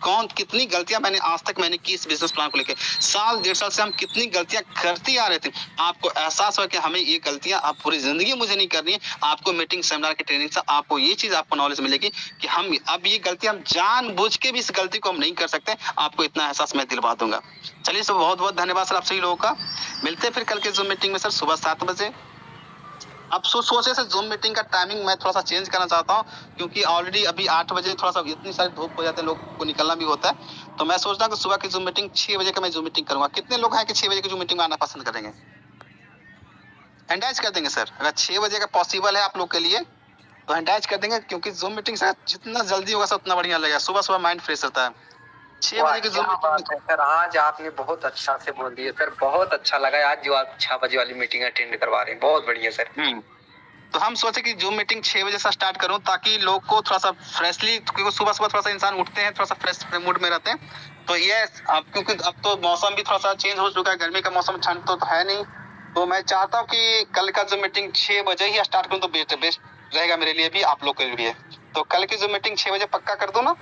कौन कितनी गलतियां आज तक मैंने की इस बिजनेस प्लान को लेकर। 1.5 साल से हम कितनी गलतियां करते आ रहे थे। आपको एहसास हो कि हमें ये गलतियां आप पूरी जिंदगी मुझे नहीं करनी है। आपको मीटिंग सेमिनार की ट्रेनिंग से आपको ये चीज आपको नॉलेज मिलेगी कि हम अब ये गलती हम जानबूझ के भी इस गलती को हम नहीं कर सकते। आपको इतना एहसास मैं दिलवा दूंगा। चलिए सर बहुत बहुत धन्यवाद सर आप सभी लोगों का। मिलते हैं फिर कल के जूम मीटिंग में सर सुबह 7 बजे। अब सोचे से जूम मीटिंग का टाइमिंग मैं थोड़ा सा चेंज करना चाहता हूँ, क्योंकि ऑलरेडी अभी 8 बजे थोड़ा सा इतनी सारी धूप हो जाते हैं, लोग को निकलना भी होता है। तो मैं सोच रहा हूँ कि सुबह की जूम मीटिंग 6 बजे का मैं जूम मीटिंग करूँगा। कितने लोग हैं कि 6 बजे की जूम मीटिंग में आना पसंद करेंगे? हैंडाइज कर देंगे सर, अगर 6 बजे का पॉसिबल है आप लोग के लिए तो हैंडाइज कर देंगे, क्योंकि जूम मीटिंग सर जितना जल्दी होगा सर उतना बढ़िया लगेगा। सुबह सुबह माइंड फ्रेश रहता है। 6 वाह बजे की जूम क्या बात मीटिंग है सर, आज आपने बहुत अच्छा से बोल दिया सर, बहुत अच्छा लगा आज जो आप 6 बजे वाली मीटिंग अटेंड करवा रहे हैं, बहुत बढ़िया सर। तो हम सोचे कि जूम मीटिंग 6 बजे से स्टार्ट करूं, ताकि लोग को थोड़ा सा फ्रेशली, क्योंकि सुबह सुबह थोड़ा सा इंसान उठते हैं, थोड़ा सा फ्रेश मूड में रहते हैं। तो ये अब क्योंकि अब तो मौसम भी थोड़ा सा चेंज हो चुका है, गर्मी का मौसम, ठंड तो है नहीं। तो मैं चाहता हूँ कि कल का जूम मीटिंग 6 बजे ही स्टार्ट करूँ तो बेस्ट रहेगा मेरे लिए भी, आप लोग के लिए भी। तो कल की जूम मीटिंग 6 बजे पक्का कर दो ना?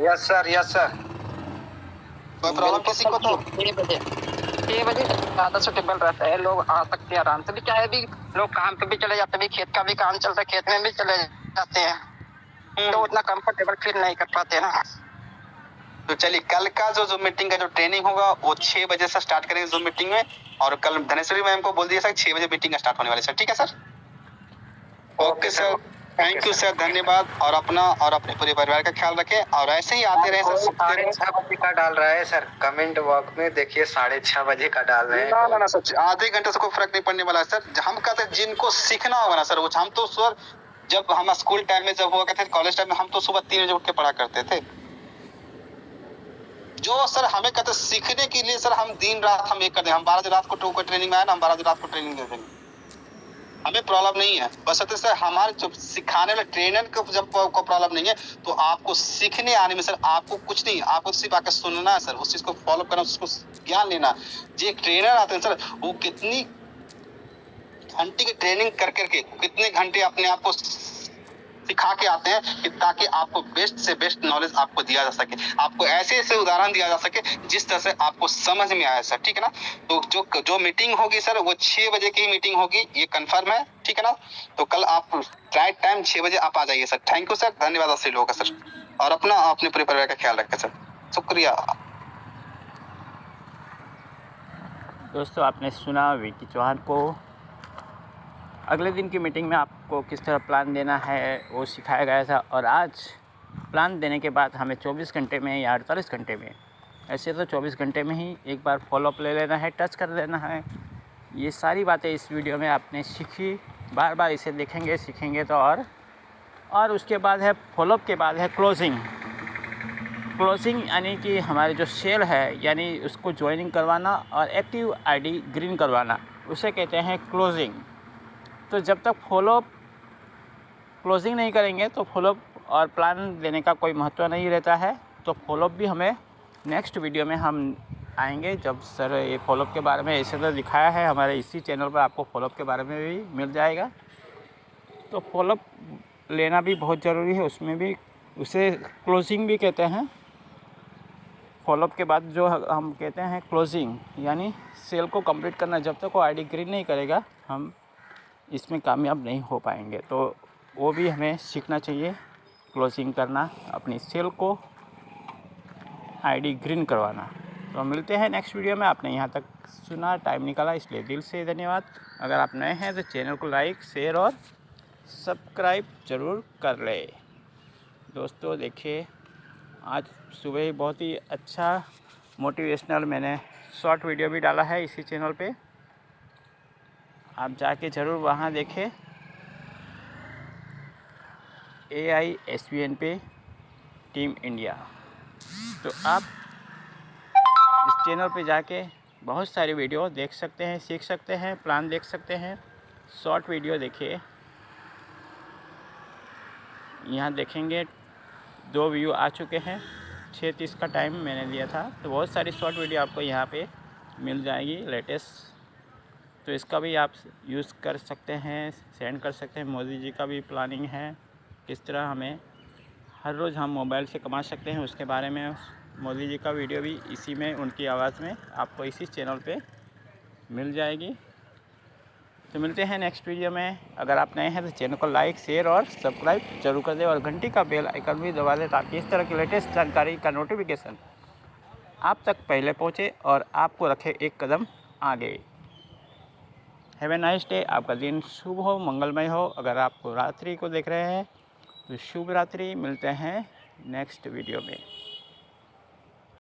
Yes sir, yes sir. कोई प्रॉब्लम किसी को तो? 6 बजे ज़्यादा सुटेबल रहता है, लोग आ सकते हैं आराम से। भी क्या है, भी लोग काम पे भी चले जाते हैं, भी खेत का भी काम चलता है, खेत में भी चले जाते हैं, तो उतना कंफर्टेबल फील नहीं कर पाते ना। तो चलिए कल का जो जूम मीटिंग का जो ट्रेनिंग होगा वो 6 बजे से स्टार्ट करेंगे जूम मीटिंग में। और कल धनेश्वरी मैम को बोल दिया सर 6 बजे मीटिंग स्टार्ट होने वाली सर, ठीक है sir? Okay sir, thank you sir, धन्यवाद। और अपना और अपने पूरे परिवार का ख्याल रखें, और ऐसे ही आते रहे सर। 6:30 बजे का डाल रहा है सर, कमेंट बॉक्स में देखिए 6:30 बजे का डाल रहे हैं। ना सर, आधे घंटे से कोई फर्क नहीं पड़ने वाला है सर। हम कहते हैं जिनको सीखना होगा ना सर, वो हम तो सर जब हम स्कूल टाइम में जब हुआ करते थे, कॉलेज टाइम में, हम तो सुबह 3 बजे उठ के पढ़ा करते थे। जो सर हमें कहते सीखने के लिए सर, हम दिन रात हम एक करते हैं। हम 12 बजे रात को ट्रेनिंग में आए ना, हम 12 बजे रात को ट्रेनिंग दे देंगे, हमें प्रॉब्लम नहीं है। बस सर हमारे जो सिखाने वाले ट्रेनर को जब को प्रॉब्लम नहीं है, तो आपको सीखने आने में सर आपको कुछ नहीं, आपको सिर्फ आकर सुनना है सर, उस चीज को फॉलो करना, उसको ज्ञान लेना। जो एक ट्रेनर आते हैं सर, वो कितनी घंटे की ट्रेनिंग कर करके, कितने घंटे अपने आप को सिखा के आते हैं, कि ताकि आपको बेस्ट से बेस्ट नॉलेज आपको दिया जा सके, आपको ऐसे ऐसे उदाहरण दिया जा सके जिस तरह से आपको समझ में आए सर, ठीक है ना? तो जो मीटिंग होगी सर वो 6 बजे की मीटिंग होगी, ये कंफर्म है, ठीक है ना? तो कल आप राइट टाइम 6 बजे आप आ जाइए सर। थैंक यू सर, धन्यवाद आप सभी लोगों का सर, और अपने पूरे परिवार का ख्याल रखें सर। शुक्रिया। दोस्तों आपने सुना विकी चौहान को। अगले दिन की मीटिंग में आपको किस तरह प्लान देना है वो सिखाया गया था, और आज प्लान देने के बाद हमें 24 घंटे में या 48 घंटे में, ऐसे तो 24 घंटे में ही एक बार फॉलोअप ले लेना है, टच कर लेना है। ये सारी बातें इस वीडियो में आपने सीखी, बार बार इसे देखेंगे सीखेंगे तो। और उसके बाद है फॉलोअप के बाद है क्लोजिंग यानी कि हमारे जो सेल है, यानी उसको ज्वाइनिंग करवाना और एक्टिव आईडी ग्रीन करवाना, उसे कहते हैं क्लोजिंग। तो जब तक क्लोजिंग नहीं करेंगे तो फॉलोअप और प्लान देने का कोई महत्व नहीं रहता है। तो फॉलोअप भी हमें नेक्स्ट वीडियो में हम आएंगे, जब सर ये फॉलोअप के बारे में ऐसे तो दिखाया है हमारे इसी चैनल पर, आपको फॉलोअप के बारे में भी मिल जाएगा। तो फॉलोअप लेना भी बहुत ज़रूरी है, उसमें भी उसे क्लोजिंग भी कहते हैं। फॉलोअप के बाद जो हम कहते हैं क्लोजिंग, यानी सेल को कंप्लीट करना। जब तक वो आईडी ग्रीन नहीं करेगा हम इसमें कामयाब नहीं हो पाएंगे। तो वो भी हमें सीखना चाहिए, क्लोजिंग करना, अपनी सेल को आईडी ग्रीन करवाना। तो मिलते हैं नेक्स्ट वीडियो में। आपने यहाँ तक सुना, टाइम निकाला, इसलिए दिल से धन्यवाद। अगर आप नए हैं तो चैनल को लाइक, शेयर और सब्सक्राइब ज़रूर कर ले। दोस्तों देखिए, आज सुबह ही बहुत ही अच्छा मोटिवेशनल मैंने शॉर्ट वीडियो भी डाला है इसी चैनल पे, आप जाके ज़रूर वहाँ देखें। AISBN पे टीम इंडिया। तो आप इस चैनल पे जाके बहुत सारी वीडियो देख सकते हैं, सीख सकते हैं, प्लान देख सकते हैं। शॉर्ट वीडियो देखिए, यहाँ देखेंगे 2 व्यू आ चुके हैं, 6:30 का टाइम मैंने दिया था। तो बहुत सारी शॉर्ट वीडियो आपको यहाँ पे मिल जाएगी लेटेस्ट। तो इसका भी आप यूज़ कर सकते हैं, सेंड कर सकते हैं। मोदी जी का भी प्लानिंग है, किस तरह हमें हर रोज़ हम मोबाइल से कमा सकते हैं, उसके बारे में मोदी जी का वीडियो भी इसी में, उनकी आवाज़ में आपको इसी चैनल पे मिल जाएगी। तो मिलते हैं नेक्स्ट वीडियो में। अगर आप नए हैं तो चैनल को लाइक, शेयर और सब्सक्राइब जरूर कर दें, और घंटी का बेल आइकन भी दबा दें, ताकि इस तरह की लेटेस्ट जानकारी का नोटिफिकेशन आप तक पहले पहुँचे और आपको रखे एक कदम आगे। Have a nice day. आपका दिन शुभ हो, मंगलमय हो। अगर आप रात्रि को देख रहे हैं तो शुभ रात्रि। मिलते हैं नेक्स्ट वीडियो में।